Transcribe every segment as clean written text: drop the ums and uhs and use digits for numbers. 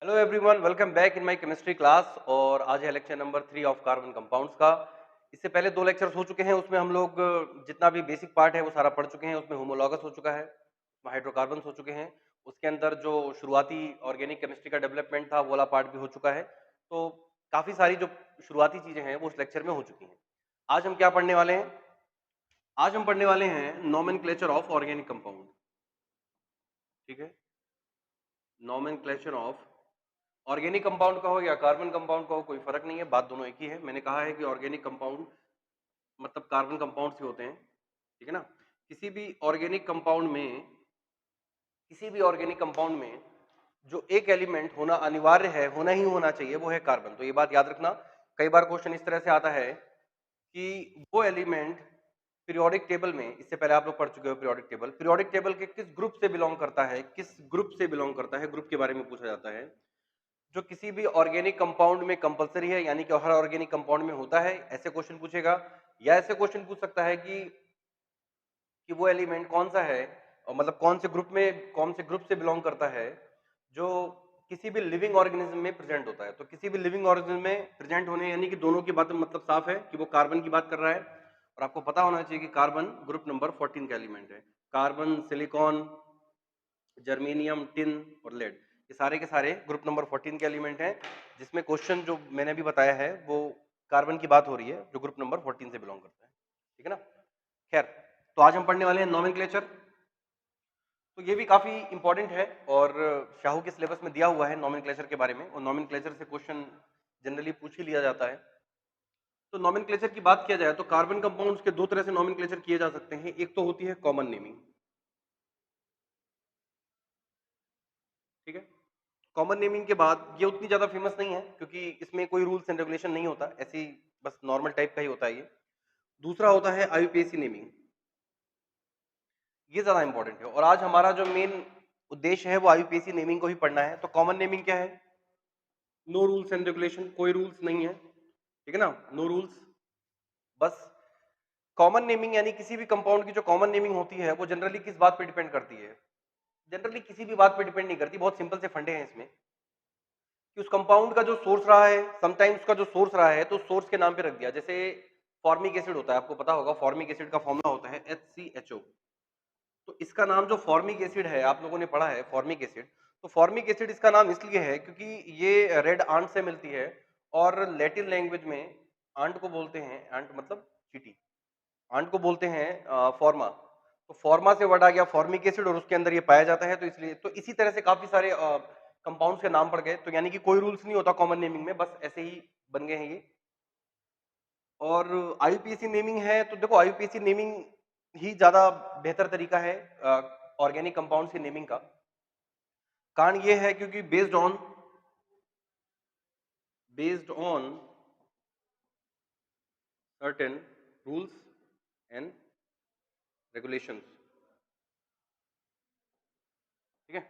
Hello everyone, welcome back in my chemistry class. और आज है lecture number 3 of carbon compounds का। इससे पहले 2 लेक्चर्स हो चुके हैं, उसमें हम लोग जितना भी बेसिक पार्ट है वो सारा पढ़ चुके हैं। उसमें होमोलॉगस हो चुका है, हाइड्रोकार्बन्स हो चुके हैं, उसके अंदर जो शुरुआती ऑर्गेनिक केमिस्ट्री का डेवलपमेंट था वो वाला पार्ट भी हो चुका है। तो काफ़ी सारी जो शुरुआती चीज़ें हैं वो उस लेक्चर में हो चुकी हैं। आज हम क्या पढ़ने वाले हैं? आज हम पढ़ने वाले हैं नोमेनक्लेचर ऑफ ऑर्गेनिक कंपाउंड। ठीक है, नोमेनक्लेचर ऑफ ऑर्गेनिक कंपाउंड का हो या कार्बन कंपाउंड का हो, कोई फर्क नहीं है, बात दोनों एक ही है। मैंने कहा है कि ऑर्गेनिक कंपाउंड मतलब कार्बन कंपाउंड से होते हैं, ठीक है ना। किसी भी ऑर्गेनिक कंपाउंड में किसी भी ऑर्गेनिक कंपाउंड में जो एक एलिमेंट होना अनिवार्य है, होना ही होना चाहिए, वो है कार्बन। तो ये बात याद रखना। कई बार क्वेश्चन इस तरह से आता है कि वो एलिमेंट पीरियोडिक टेबल में, इससे पहले आप लोग पढ़ चुके हो पीरियोडिक टेबल के किस ग्रुप से बिलोंग करता है, किस ग्रुप से बिलोंग करता है, ग्रुप के बारे में पूछा जाता है। जो किसी भी ऑर्गेनिक कंपाउंड में कंपलसरी है, यानी कि हर ऑर्गेनिक कंपाउंड में होता है, ऐसे क्वेश्चन पूछेगा। या ऐसे क्वेश्चन पूछ सकता है कि वो एलिमेंट कौन सा है, और मतलब कौन से ग्रुप से बिलोंग करता है जो किसी भी लिविंग ऑर्गेनिज्म में प्रेजेंट होता है। तो किसी भी लिविंग ऑर्गेनिज्म में प्रेजेंट होने, यानी कि दोनों की बात मतलब साफ है कि वो कार्बन की बात कर रहा है। और आपको पता होना चाहिए कि कार्बन ग्रुप नंबर 14 का एलिमेंट है। कार्बन, सिलिकॉन, जर्मेनियम, टिन और लेड, ये सारे के सारे ग्रुप नंबर 14 के एलिमेंट हैं, जिसमें क्वेश्चन जो मैंने अभी बताया है वो कार्बन की बात हो रही है, जो ग्रुप नंबर 14 से बिलोंग करता है। ठीक है ना। खैर, तो आज हम पढ़ने वाले हैं नोमेनक्लेचर। तो ये भी काफी इंपॉर्टेंट है और शाहू के सिलेबस में दिया हुआ है नोमेनक्लेचर के बारे में, और नोमेनक्लेचर से क्वेश्चन जनरली पूछ ही लिया जाता है। तो नोमेनक्लेचर की बात किया जाए तो कार्बन कंपाउंड्स के दो तरह से नोमेनक्लेचर किए जा सकते हैं। एक तो होती है कॉमन नेमिंग, ठीक है। कॉमन नेमिंग के बाद ये उतनी ज्यादा फेमस नहीं है क्योंकि इसमें कोई रूल्स एंड रेगुलेशन नहीं होता, ऐसे ही बस नॉर्मल टाइप का ही होता है ये। दूसरा होता है आईयूपीएसी नेमिंग, ये ज्यादा इंपॉर्टेंट है। और आज हमारा जो मेन उद्देश्य है वो आईयूपीएसी नेमिंग को ही पढ़ना है। तो कॉमन नेमिंग क्या है? नो रूल्स एंड रेगुलेशन, कोई रूल्स नहीं है, ठीक है ना, नो रूल्स। बस कॉमन नेमिंग यानी किसी भी कंपाउंड की जो कॉमन नेमिंग होती है वो जनरली किस बात पे डिपेंड करती है? जनरली किसी भी बात पे डिपेंड नहीं करती। बहुत सिंपल से फंडे हैं इसमें कि उस कंपाउंड का जो सोर्स रहा है, समटाइम्स उसका जो सोर्स रहा है तो सोर्स के नाम पे रख दिया। जैसे फॉर्मिक एसिड होता है, आपको पता होगा फॉर्मिक एसिड का फॉर्मूला होता है HCHO। तो इसका नाम जो फॉर्मिक एसिड है, आप लोगों ने पढ़ा है फॉर्मिक एसिड। तो फॉर्मिक एसिड इसका नाम इसलिए है क्योंकि ये रेड आंट से मिलती है, और लैटिन लैंग्वेज में आंट को बोलते हैं, आंट मतलब चींटी, आंट को बोलते हैं फॉर्मा। तो फॉर्मा से वर्ड आ गया फॉर्मिक एसिड, और उसके अंदर ये पाया जाता है। तो इसलिए तो इसी तरह से काफी सारे कंपाउंड्स के नाम पड़ गए। तो यानी कि कोई रूल्स नहीं होता कॉमन नेमिंग में, बस ऐसे ही बन गए हैं ये। और आईयूपीएसी नेमिंग है तो देखो, आईयूपीएसी नेमिंग ही ज्यादा बेहतर तरीका है ऑर्गेनिक कंपाउंड्स की नेमिंग का। कारण ये है क्योंकि based on certain rules and regulations, ठीक है।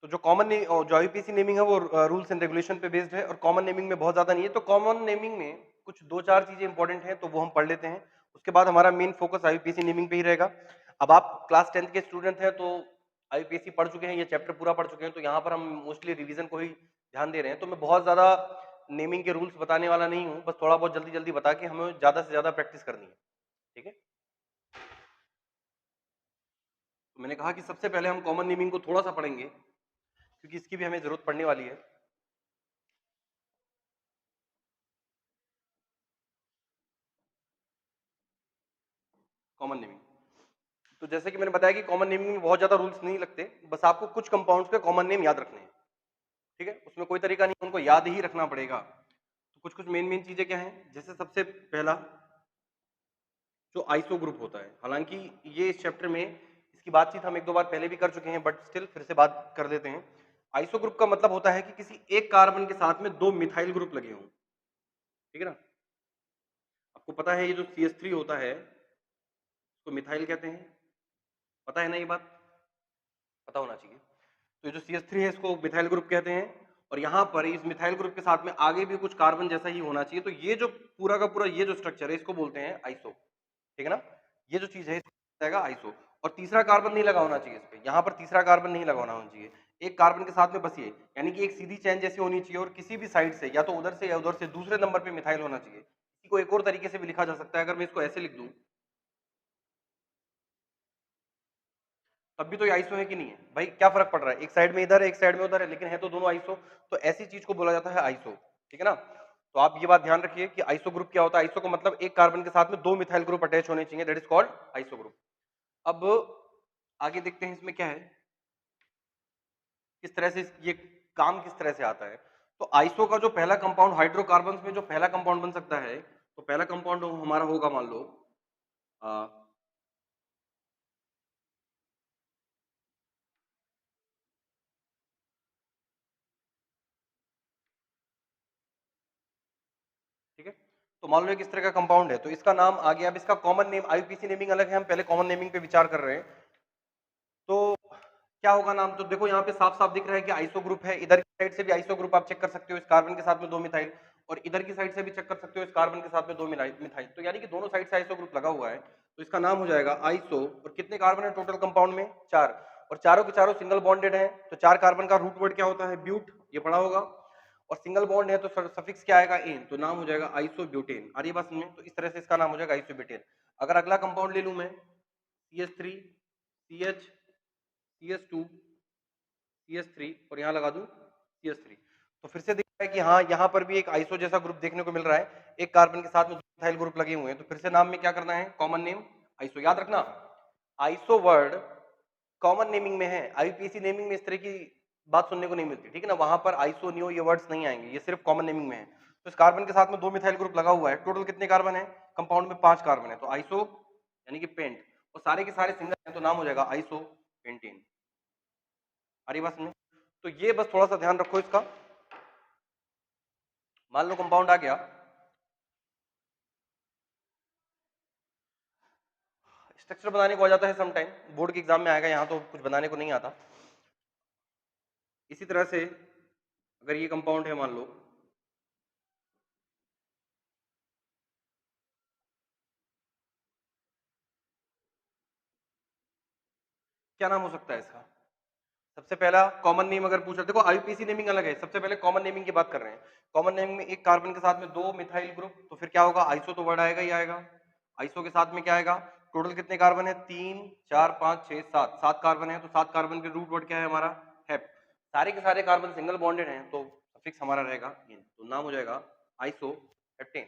तो जो आईपीसी नेमिंग है वो रूल्स एंड रेगुलेशन पे बेस्ड है, और कॉमन नेमिंग में बहुत ज्यादा नहीं है। तो कॉमन नेमिंग में कुछ दो चार चीजें इंपॉर्टेंट हैं, तो वो हम पढ़ लेते हैं। उसके बाद हमारा मेन फोकस आईपीसी नेमिंग पे ही रहेगा। अब आप क्लास 10th के स्टूडेंट हैं तो आईपीसी पढ़ चुके हैं, ये चैप्टर पूरा पढ़ चुके हैं, तो यहाँ पर हम मोस्टली रिवीजन को ही ध्यान दे रहे हैं। तो मैं बहुत ज्यादा नेमिंग के रूल्स बताने वाला नहीं हूँ, बस थोड़ा बहुत जल्दी जल्दी बता के हमें ज्यादा से ज्यादा प्रैक्टिस करनी है, ठीक है। तो मैंने कहा कि सबसे पहले हम कॉमन नेमिंग को थोड़ा सा पढ़ेंगे क्योंकि इसकी भी हमें जरूरत पड़ने वाली है। कॉमन नेमिंग, तो जैसे कि मैंने बताया कि कॉमन नेमिंग में बहुत ज्यादा रूल्स नहीं लगते, बस आपको कुछ कंपाउंड्स के कॉमन नेम याद रखने हैं, ठीक है। उसमें कोई तरीका नहीं, उनको याद ही रखना पड़ेगा। तो कुछ कुछ मेन मेन चीजें क्या हैं, जैसे सबसे पहला जो आइसो ग्रुप होता है। हालांकि ये इस चैप्टर में इसकी बातचीत हम एक दो बार पहले भी कर चुके हैं, बट स्टिल फिर से बात कर देते हैं। आइसो ग्रुप का मतलब होता है कि किसी एक कार्बन के साथ में दो मिथाइल ग्रुप लगे हों, ठीक है ना। आपको पता है ये जो CH3 होता है तो मिथाइल कहते हैं, पता है ना ये बात, पता होना चाहिए। तो ये जो CH3 है इसको मिथाइल ग्रुप कहते हैं, और यहाँ पर इस मिथाइल ग्रुप के साथ में आगे भी कुछ कार्बन जैसा ही होना चाहिए। तो ये जो पूरा का पूरा ये जो स्ट्रक्चर है इसको बोलते हैं आइसो, ठीक है ना। ये जो चीज है इसको जाएगा आइसो। और तीसरा कार्बन नहीं लगा होना चाहिए इस पे, यहाँ पर तीसरा कार्बन नहीं लगा होना चाहिए। एक कार्बन के साथ में बस ये, यानी कि एक सीधी चेन जैसी होनी चाहिए और किसी भी साइड से या तो उधर से या उधर से दूसरे नंबर पे मिथाइल होना चाहिए। इसी को एक और तरीके से भी लिखा जा सकता है, अगर मैं इसको ऐसे लिख दूं तब भी तो ये आइसो है कि नहीं है भाई, क्या फर्क पड़ रहा है, एक साइड में इधर है एक साइड में उधर है, लेकिन है तो दोनों आइसो। तो ऐसी चीज को बोला जाता है आइसो, ठीक है ना। तो आप ये बात ध्यान रखिए कि आइसो ग्रुप क्या होता है। आइसो का मतलब एक कार्बन के साथ में दो मिथाइल ग्रुप अटैच होने चाहिए, that is called iso group. अब आगे देखते हैं इसमें क्या है, किस तरह से ये काम किस तरह से आता है। तो आइसो का जो पहला कंपाउंड, हाइड्रोकार्बन में जो पहला कंपाउंड बन सकता है, तो पहला कंपाउंड हमारा होगा, मान लो ठीक है। तो मान लो एक इस तरह का कंपाउंड है, तो इसका नाम आ गया। अब इसका कॉमन नेम, आईयूपीएसी नेमिंग अलग है, हम पहले कॉमन नेमिंग पे विचार कर रहे हैं। तो क्या होगा नाम, तो देखो यहाँ पे साफ साफ दिख रहा है कि आइसो ग्रुप है। इधर की साइड से भी आइसो ग्रुप आप चेक कर सकते हो, इस कार्बन के साथ में दो मिथाइल, और इधर की साइड से भी चेक कर सकते हो, इस कार्बन के साथ में दो मिथाइल। तो यानी कि दोनों साइड से आइसो ग्रुप लगा हुआ है, तो इसका नाम हो जाएगा आइसो। और कितने कार्बन है टोटल कंपाउंड में, चार, और चारों के चारों सिंगल बॉन्डेड है। तो चार कार्बन का रूट वर्ड क्या होता है, ब्यूट, ये पढ़ा होगा। और सिंगल बॉन्ड है तो सफिक्स क्या आएगा, एन, तो नाम हो जाएगा आइसोब्यूटेन। आ रही बात समझ में, तो इस तरह से इसका नाम हो जाएगा आइसोब्यूटेन। अगर अगला कंपाउंड ले लूं मैं, CH3 CH CS2 CS3 और यहाँ लगा दूं CS3, तो फिर से दिख रहा है कि हाँ यहाँ पर भी एक आइसो जैसा ग्रुप देखने को मिल रहा है। एक कार्बन के साथ में दो मिथाइल ग्रुप लगे हुए हैं, तो फिर से नाम में क्या करना है, कॉमन नेम आइसो। याद रखना आइसो वर्ड कॉमन नेमिंग में है, आईयूपीएसी नेमिंग में इस तरह की बात सुनने को नहीं मिलती, ठीक है ना। वहां पर आइसो नियो ये वर्ड्स नहीं आएंगे, ये सिर्फ कॉमन नेमिंग में है। तो इस कार्बन के साथ में दो मिथाइल ग्रुप लगा हुआ है, टोटल कितने कार्बन है कंपाउंड में, पांच कार्बन है, तो आइसो यानी कि पेंट, और सारे के सारे सिंगल हैं तो नाम हो जाएगा आइसो पेंटेन। अरे बस में, तो ये बस थोड़ा सा ध्यान रखो इसका। मान लो कंपाउंड आ गया, स्ट्रक्चर बनाने को आ जाता है समटाइम, बोर्ड के एग्जाम में आएगा, यहाँ तो कुछ बनाने को नहीं आता। इसी तरह से अगर ये कंपाउंड है, मान लो क्या नाम हो सकता है इसका, सबसे पहला कॉमन नेम अगर पूछ रहे, देखो आईयूपीएसी नेमिंग अलग है, सबसे पहले कॉमन नेमिंग की बात कर रहे हैं। कॉमन नेमिंग में एक कार्बन के साथ में दो मिथाइल ग्रुप, तो फिर क्या होगा, आइसो तो वर्ड आएगा ही आएगा। आइसो के साथ में क्या आएगा, टोटल कितने कार्बन है, तीन चार पांच छह सात, सात कार्बन है, तो सात कार्बन के रूट वर्ड क्या है हमारा, हैप। सारे के सारे कार्बन सिंगल बॉन्डेड हैं, तो सफिक्स हमारा रहेगा इन, तो नाम हो जाएगा आइसो हेप्टेन।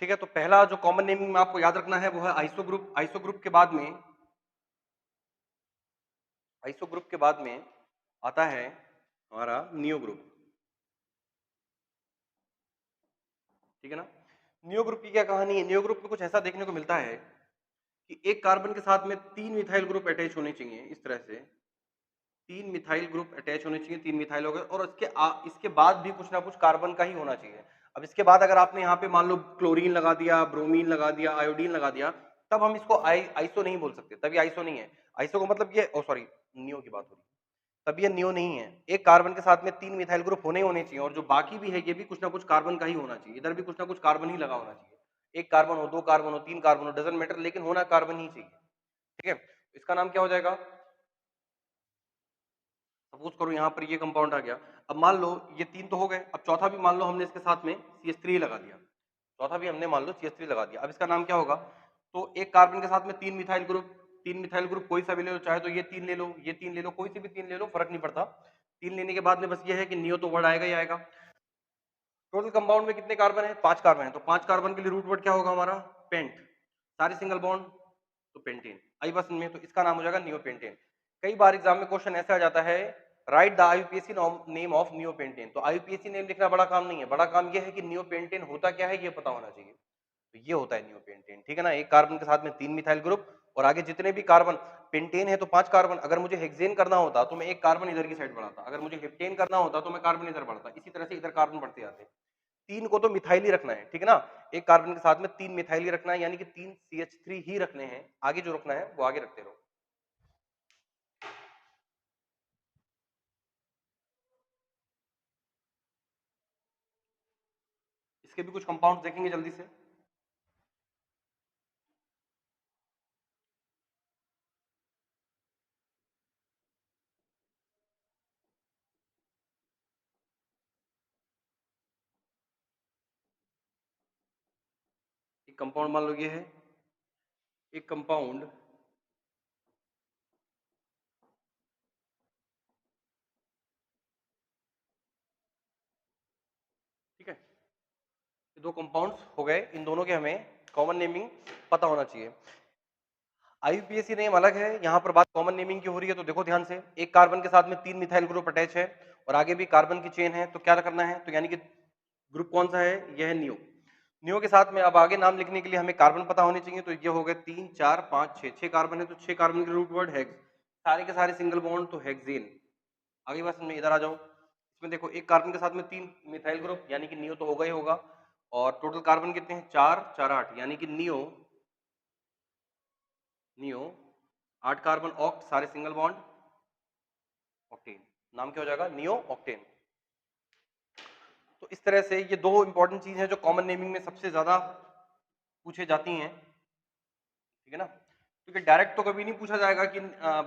ठीक है, तो पहला जो कॉमन नेमिंग में आपको याद रखना है वो है आइसो ग्रुप। आइसो ग्रुप के बाद में, आइसो ग्रुप के बाद में आता है हमारा नियो ग्रुप, ठीक है ना। नियो ग्रुप की क्या कहानी है, नियो ग्रुप में कुछ ऐसा देखने को मिलता है कि एक कार्बन के साथ में तीन मिथाइल ग्रुप अटैच होने चाहिए, इस तरह से तीन मिथाइल ग्रुप अटैच होने चाहिए, तीन मिथाइल हो गए, और इसके बाद भी कुछ ना कुछ कार्बन का ही होना चाहिए। अब इसके बाद अगर आपने यहाँ पे मान लो क्लोरीन लगा दिया, ब्रोमीन लगा दिया, आयोडीन लगा दिया, तब हम इसको आइसो नहीं बोल सकते, तभी आइसो नहीं है। आइसो का मतलब ये, ओ सॉरी नियो की बात हो रही, तब ये नियो नहीं है। एक कार्बन के साथ में तीन मिथाइल ग्रुप होने होने चाहिए, और जो बाकी भी है ये भी कुछ ना कुछ कार्बन का ही होना चाहिए, इधर भी कुछ ना कुछ कार्बन ही लगा होना चाहिए। एक कार्बन हो, दो कार्बन हो, तीन कार्बन हो, डजंट मैटर, लेकिन होना कार्बन ही चाहिए, ठीक है। इसका नाम क्या हो जाएगा, सपोज करो यहाँ पर ये कंपाउंड आ गया। अब मान लो ये तीन तो हो गए, अब चौथा भी मान लो हमने इसके साथ में CH3 लगा दिया, चौथा भी हमने मान लो CH3 लगा दिया। अब इसका नाम क्या होगा, तो एक कार्बन के साथ में तीन मिथाइल ग्रुप, तीन मिथाइल ग्रुप कोई सा भी ले लो, चाहे तो ये तीन ले लो, ये तीन ले लो, कोई से भी तीन ले लो, फर्क नहीं पड़ता। तीन लेने के बाद में बस ये है कि नियो तो वर्ड आएगा ही आएगा। टोटल कंपाउंड में कितने कार्बन है, पांच कार्बन है, तो पांच कार्बन के लिए रूट वर्ड क्या होगा हमारा, पेंट, सारे सिंगल बॉन्ड, तो पेंटेन। आई बस में, तो इसका नाम हो जाएगा नियोपेंटेन। कई बार एग्जाम में क्वेश्चन ऐसा आ जाता है, right the IUPAC name of neopentane. तो आईयूपीएसी नेम लिखना बड़ा काम नहीं है, बड़ा काम यह है कि नियोपेंटेन होता क्या है ये पता होना चाहिए। तो ये होता है नियोपेंटेन, ठीक है ना। एक कार्बन के साथ में तीन मिथाइल ग्रुप, और आगे जितने भी कार्बन, पेंटेन है तो पांच कार्बन, अगर मुझे हेक्सेन करना होता तो मैं एक कार्बन इधर की साइड बढ़ाता, अगर मुझे हेप्टेन करना होता तो मैं कार्बन इधर बढ़ाता, इसी तरह से इधर कार्बन बढ़ते जाते। तीन को तो मिथाइल ही रखना है, ठीक है ना। एक कार्बन के साथ में तीन मिथाइल ही रखना है, यानी कि तीन CH3 ही रखने हैं, आगे जो रखना है वो आगे रखते रहो। इसके भी कुछ कंपाउंड देखेंगे जल्दी से। एक कंपाउंड मान लो ये है, एक कंपाउंड ठीक है, ये दो कंपाउंड्स हो गए, इन दोनों के हमें कॉमन नेमिंग पता होना चाहिए। आईयूपीएसी नेम अलग है, यहाँ पर बात कॉमन नेमिंग की हो रही है, तो देखो ध्यान से, एक कार्बन के साथ में 3 मिथाइल ग्रुप अटैच है और आगे भी कार्बन की चेन है, तो क्या करना है, तो यानी कि ग्रुप कौन सा है, यह है नियो। नियो के साथ में अब आगे नाम लिखने के लिए हमें कार्बन पता होने चाहिए, तो ये हो गए 3 4 5 6, 6 कार्बन है, तो 6 कार्बन के रूट वर्ड हेक्स, सारे के सारे सिंगल बॉन्ड, तो हेक्सेन। आगे बात में इधर आ जाओ, इसमें देखो एक कार्बन के साथ में 3 मिथाइल ग्रुप, यानी कि नियो तो होगा ही होगा, और टोटल कार्बन कितने हैं, 4 4 8, यानी कि नियो नियो 8 कार्बन ऑक्ट, सारे सिंगल बॉन्ड, ऑक्टेन। नाम क्या हो जाएगा, नियो ऑक्टेन। तो इस तरह से ये दो इंपॉर्टेंट चीज हैं जो कॉमन नेमिंग में सबसे ज्यादा पूछे जाती हैं, ठीक है ना, क्योंकि डायरेक्ट तो कभी नहीं पूछा जाएगा कि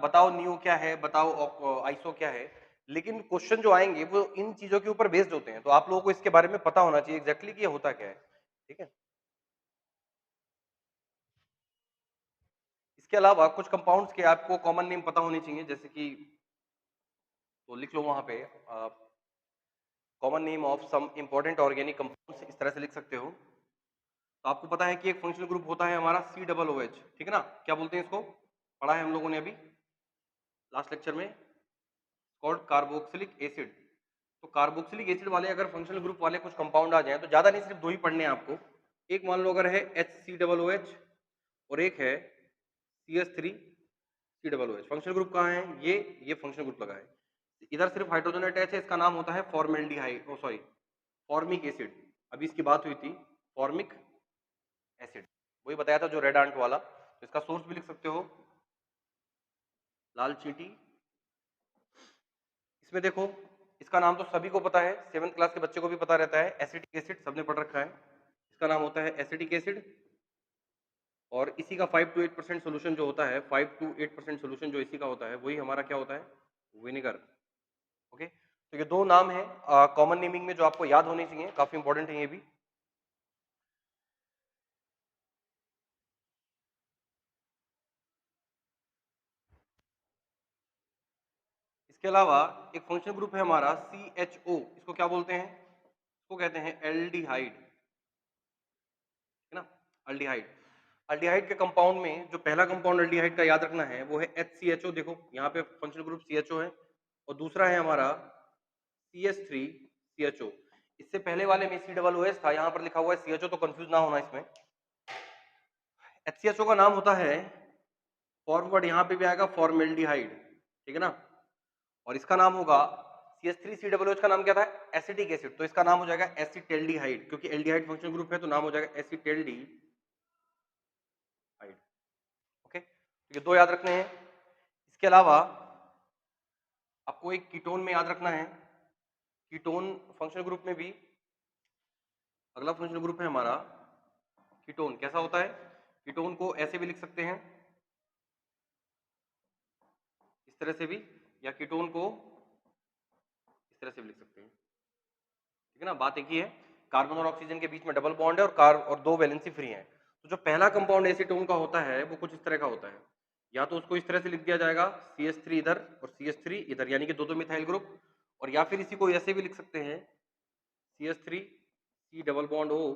बताओ नियो क्या है, बताओ आइसो क्या है, लेकिन क्वेश्चन जो आएंगे वो इन चीजों के ऊपर बेस्ड होते हैं, तो आप लोगों को इसके बारे में पता होना चाहिए एग्जैक्टली कि ये होता क्या है, ठीक है। इसके अलावा कुछ कंपाउंड्स के आपको कॉमन नेम पता होने चाहिए, जैसे कि तो लिख लो वहां पे common name of some important organic compounds, इस तरह से लिख सकते हो। तो आपको पता है कि एक फंक्शनल ग्रुप होता है हमारा COOH, ठीक है ना, क्या बोलते हैं इसको, पढ़ा है हम लोगों ने अभी लास्ट लेक्चर में, कॉल्ड कार्बोक्सिलिक एसिड। तो कार्बोक्सिलिक एसिड वाले अगर फंक्शनल ग्रुप वाले कुछ कंपाउंड आ जाएं, तो ज्यादा नहीं, सिर्फ दो ही पढ़ने हैं आपको। एक मान लो अगर है HCOOH और एक है CH3COOH, फंक्शनल ग्रुप कहाँ है, ये फंक्शनल ग्रुप लगा है, इधर सिर्फ हाइड्रोजन अटैच है, इसका नाम होता है फॉर्मेल्डिहाइड, ओ सॉरी फॉर्मिक एसिड। अभी इसकी बात हुई थी, फॉर्मिक एसिड, वही बताया था जो रेड आंट वाला। तो इसका सोर्स भी लिख सकते हो, लाल चींटी। इसमें देखो, इसका नाम तो सभी को पता है, 7th क्लास के बच्चे को भी पता रहता है, एसिटिक एसिड, सबने पढ़ रखा है, इसका नाम होता है एसिटिक एसिड। और इसी का 5 to 8% सोल्यूशन जो होता है, 5 to 8% सोल्यूशन जो इसी का होता है, वही हमारा क्या होता है, विनेगर। ओके, तो ये दो नाम है कॉमन नेमिंग में जो आपको याद होने चाहिए, काफी इंपॉर्टेंट है ये भी। इसके अलावा एक फंक्शनल ग्रुप है हमारा CHO, इसको क्या बोलते हैं, इसको कहते हैं एल्डिहाइड, है ना, अल्डिहाइड। अल्डिहाइड के कंपाउंड में जो पहला कंपाउंड अल्डिहाइड का याद रखना है वो है HCHO, देखो यहाँ पे फंक्शनल ग्रुप CHO है, और दूसरा है हमारा CH3CHO। इससे पहले वाले में COOH था, यहाँ पर लिखा हुआ है CHO, तो कंफ्यूज ना होना इसमें। HCHO का नाम होता है, फॉरवर्ड यहाँ पे भी आएगा फॉर्मेल्डिहाइड, ठीक है ना, और इसका नाम होगा CH3COOH का नाम क्या था, एसिटिक एसिड, तो इसका नाम हो जाएगा एसिटेल्डिहाइड, क्योंकि एल्डिहाइड फंक्शनल ग्रुप है तो नाम हो जाएगा एसिटेल्डिहाइड। ओके, तो ये दो याद रखने हैं। इसके अलावा आपको एक कीटोन में याद रखना है, कीटोन फंक्शनल ग्रुप में भी अगला फंक्शनल ग्रुप है हमारा कीटोन। कैसा होता है, कीटोन को ऐसे भी लिख सकते हैं, इस तरह से भी, या कीटोन को इस तरह से भी लिख सकते हैं, ठीक है ना, बात एक ही है, कार्बन और ऑक्सीजन के बीच में डबल बॉन्ड है और दो वैलेंसी फ्री है। तो जो पहला कंपाउंड एसीटोन का होता है वो कुछ इस तरह का होता है, या तो उसको इस तरह से लिख दिया जाएगा CH3 इधर और CH3 इधर, यानी कि दो दो मिथाइल ग्रुप, और या फिर इसी को ऐसे भी लिख सकते हैं CH3 C double bond O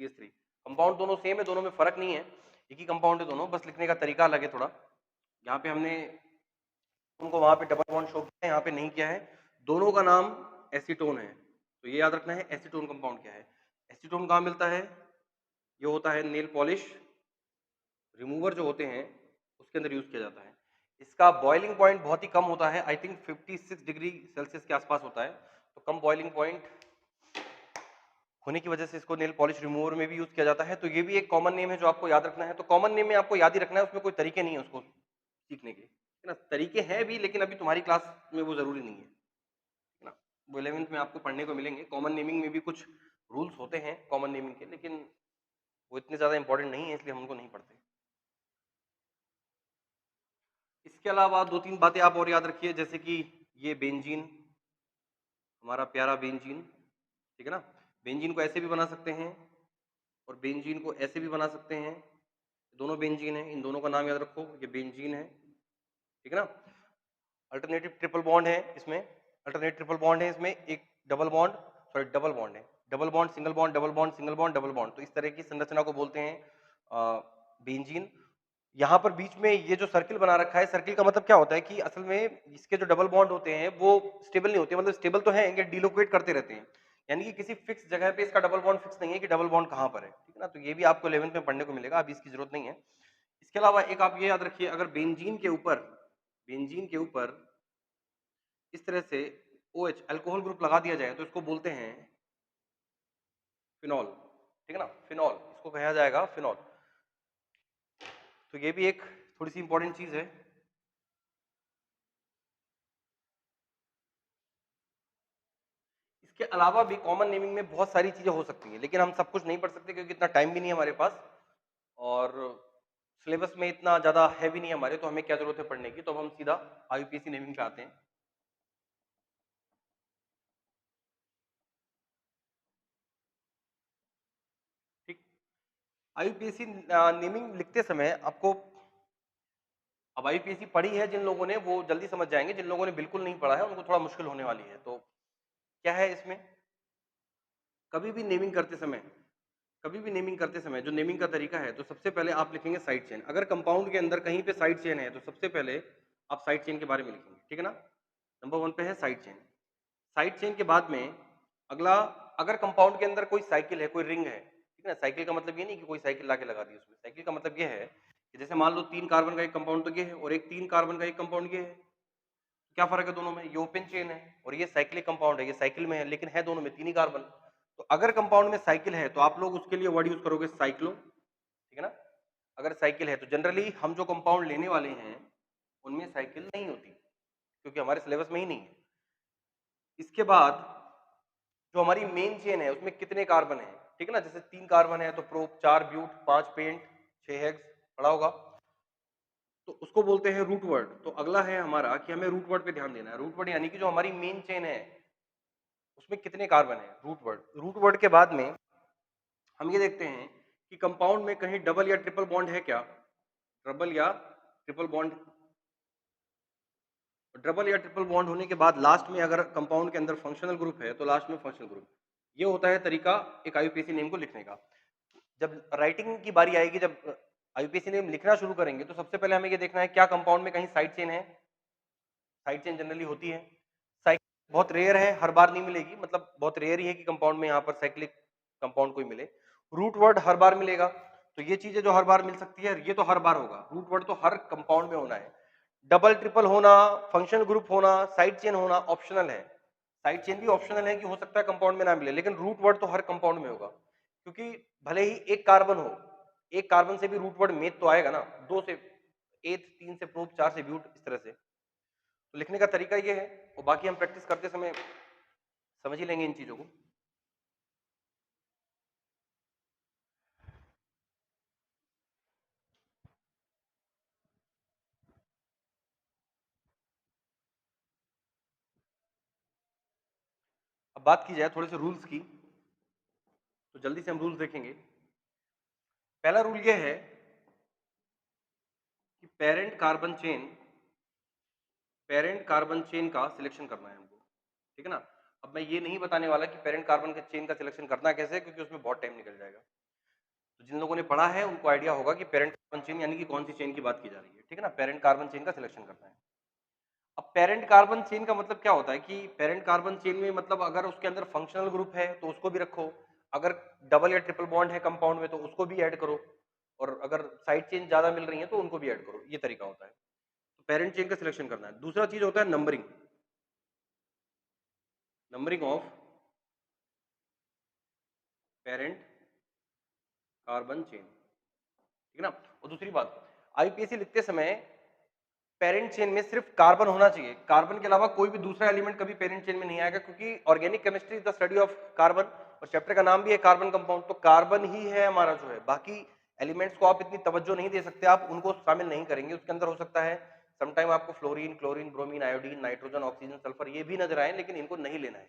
CH3। Compound दोनों सेम है, दोनों में फर्क नहीं है, एक ही कंपाउंड है दोनों, बस लिखने का तरीका अलग है थोड़ा। यहाँ पे हमने उनको वहां पे डबल बॉन्ड शो किया है, यहाँ पे नहीं किया है, दोनों का नाम एसीटोन है, तो ये याद रखना है एसीटोन कंपाउंड क्या है। एसीटोन कहाँ मिलता है, ये होता है नेल पॉलिश रिमूवर जो होते हैं उसके अंदर यूज किया जाता है। इसका बॉइलिंग पॉइंट बहुत ही कम होता है, आई थिंक 56 डिग्री सेल्सियस के आसपास होता है, तो कम बॉइलिंग पॉइंट होने की वजह से इसको नेल पॉलिश रिमूवर में भी यूज किया जाता है। तो ये भी एक कॉमन नेम है जो आपको याद रखना है। तो कॉमन नेम में आपको याद ही रखना है, उसमें कोई तरीके नहीं है उसको सीखने के, है ना, तरीके हैं भी लेकिन अभी तुम्हारी क्लास में वो जरूरी नहीं है ना, वो 11th में आपको पढ़ने को मिलेंगे। कॉमन नेमिंग में भी कुछ रूल्स होते हैं कॉमन नेमिंग के, लेकिन वो इतने ज्यादा इंपॉर्टेंट नहीं है, इसलिए हम उनको नहीं पढ़ते। इसके अलावा दो तीन बातें आप और याद रखिए, जैसे कि ये बेंजीन, हमारा प्यारा बेंजीन, ठीक है ना, बेंजीन को ऐसे भी बना सकते हैं, और बेंजीन को ऐसे भी बना सकते हैं, दोनों बेंजीन है, इन दोनों का नाम याद रखो, ये बेंजीन है, ठीक है ना। अल्टरनेटिव ट्रिपल बॉन्ड है इसमें, अल्टरनेटिव ट्रिपल बॉन्ड है इसमें, एक double bond, sorry double bond है, double bond single bond double bond single bond double bond, तो इस तरह की संरचना को बोलते हैं बेंजीन। यहाँ पर बीच में ये जो सर्किल बना रखा है, सर्किल का मतलब क्या होता है कि असल में इसके जो डबल बॉन्ड होते हैं वो स्टेबल नहीं होते, मतलब स्टेबल तो है, ये डिलोकेट करते रहते हैं, यानी कि किसी फिक्स जगह पे इसका डबल बॉन्ड फिक्स नहीं है कि डबल बॉन्ड कहाँ पर है, ठीक है ना। तो ये भी आपको 11th में पढ़ने को मिलेगा, अभी इसकी जरूरत नहीं है। इसके अलावा एक आप ये याद रखिए, अगर बेंजीन के ऊपर इस तरह से OH अल्कोहल ग्रुप लगा दिया जाए तो इसको बोलते हैं फिनॉल, ठीक है ना, फिनॉल, इसको कहा जाएगा फिनॉल। तो ये भी एक थोड़ी सी इंपॉर्टेंट चीज है। इसके अलावा भी कॉमन नेमिंग में बहुत सारी चीजें हो सकती हैं, लेकिन हम सब कुछ नहीं पढ़ सकते क्योंकि इतना टाइम भी नहीं है हमारे पास, और सिलेबस में इतना ज्यादा है भी नहीं हमारे, तो हमें क्या जरूरत है पढ़ने की, तो अब हम सीधा IUPAC नेमिंग पे आते हैं। ठीक, IUPAC नेमिंग लिखते समय आपको, अब IUPAC पढ़ी है जिन लोगों ने वो जल्दी समझ जाएंगे, जिन लोगों ने बिल्कुल नहीं पढ़ा है उनको थोड़ा मुश्किल होने वाली है। तो क्या है इसमें, कभी भी नेमिंग करते समय, कभी भी नेमिंग करते समय जो नेमिंग का तरीका है, तो सबसे पहले आप लिखेंगे साइड चेन। अगर कंपाउंड के अंदर कहीं पे साइड चेन है तो सबसे पहले आप साइड चेन के बारे में लिखेंगे, ठीक है ना। नंबर 1 पे है साइड चेन। साइड चेन के बाद में अगला, अगर कंपाउंड के अंदर कोई साइकिल है, कोई रिंग है, ठीक है ना, साइकिल का मतलब ये नहीं कि कोई साइकिल लाके लगा दी उसमें, साइकिल का मतलब ये है कि जैसे मान लो 3 कार्बन का एक कंपाउंड तो ये है और एक 3 कार्बन का एक कंपाउंड ये है, क्या फर्क है दोनों में, ये ओपन चेन है और ये साइक्लिक कंपाउंड है, ये साइकिल में है लेकिन है दोनों में 3 ही कार्बन। तो अगर कंपाउंड में साइकिल है तो आप लोग उसके लिए वर्ड यूज करोगे साइक्लो, ठीक है ना। अगर साइकिल है तो जनरली हम जो कंपाउंड लेने वाले हैं उनमें साइकिल नहीं होती क्योंकि हमारे सिलेबस में ही नहीं है। इसके बाद जो हमारी मेन चेन है उसमें कितने कार्बन है, ठीक है ना, जैसे 3 कार्बन है तो प्रोप, 4 ब्यूट, 5 पेंट, 6 हेक्स, पढ़ा होगा, तो उसको बोलते हैं रूट वर्ड। तो अगला है हमारा कि हमें रूट वर्ड पे ध्यान देना है। रूट वर्ड यानी कि जो हमारी मेन चेन है उसमें कितने कार्बन है, रूट वर्ड। रूट वर्ड के बाद में हम ये देखते हैं कि कंपाउंड में कहीं डबल या ट्रिपल बॉन्ड है क्या, डबल या ट्रिपल बॉन्ड, डबल या ट्रिपल बॉन्ड होने के बाद लास्ट में अगर कंपाउंड के अंदर फंक्शनल ग्रुप है तो लास्ट में फंक्शनल ग्रुप। ये होता है तरीका एक IUPAC नेम को लिखने का। जब राइटिंग की बारी आएगी, जब IUPAC नेम लिखना शुरू करेंगे तो सबसे पहले हमें ये देखना है क्या कंपाउंड में कहीं साइड चेन है। साइड चेन जनरली होती है, साइकिल बहुत रेयर है, हर बार नहीं मिलेगी, मतलब बहुत रेयर ही है कि कंपाउंड में यहाँ पर साइक्लिक कंपाउंड कोई मिले। रूट वर्ड हर बार मिलेगा, तो ये चीजें जो हर बार मिल सकती है ये तो हर बार होगा, रूट वर्ड तो हर कंपाउंड में होना है। डबल ट्रिपल होना, फंक्शनल ग्रुप होना, साइड चेन होना ऑप्शनल है। साइड चेन भी ऑप्शनल है कि हो सकता है कंपाउंड में ना मिले, लेकिन रूट वर्ड तो हर कंपाउंड में होगा, क्योंकि भले ही एक कार्बन हो, एक कार्बन से भी रूट वर्ड मेथ तो आएगा ना, 2 से एथ, 3 से प्रोप, 4 से ब्यूट, इस तरह से। तो लिखने का तरीका ये है, और बाकी हम प्रैक्टिस करते समय समझ ही लेंगे इन चीजों को। अब बात की जाए थोड़े से रूल्स की, तो जल्दी से हम रूल्स देखेंगे। पहला रूल ये है कि पेरेंट कार्बन चेन का सिलेक्शन करना है हमको, ठीक है ना। अब मैं ये नहीं बताने वाला कि पेरेंट कार्बन के चेन का सिलेक्शन करना कैसे, क्योंकि उसमें बहुत टाइम निकल जाएगा। तो जिन लोगों ने पढ़ा है उनको आइडिया होगा कि पेरेंट कार्बन चेन यानी कि कौन सी चेन की बात की जा रही है, ठीक है ना। पेरेंट कार्बन चेन का सिलेक्शन करना है। अब पेरेंट कार्बन चेन का मतलब क्या होता है कि पेरेंट कार्बन चेन में मतलब अगर उसके अंदर फंक्शनल ग्रुप है तो उसको भी रखो, अगर डबल या ट्रिपल बॉन्ड है कंपाउंड में तो उसको भी ऐड करो, और अगर साइड चेन ज्यादा मिल रही है तो उनको भी ऐड करो, ये तरीका होता है। तो पेरेंट चेन का सिलेक्शन करना है। दूसरा चीज होता है numbering, numbering of parent carbon chain, ठीक है ना। और दूसरी बात, IUPAC लिखते समय पेरेंट चेन में सिर्फ कार्बन होना चाहिए, कार्बन के अलावा कोई भी दूसरा एलिमेंट कभी पेरेंट चेन में नहीं आएगा, क्योंकि organic chemistry is the study of carbon, और चैप्टर का नाम भी है कार्बन कंपाउंड, तो कार्बन ही है हमारा जो है, बाकी एलिमेंट्स को आप इतनी तवज्जो नहीं दे सकते, आप उनको शामिल नहीं करेंगे। उसके अंदर हो सकता है समटाइम आपको fluorine, chlorine, bromine, iodine, nitrogen, oxygen, sulphur ये भी नजर आए, लेकिन इनको नहीं लेना है।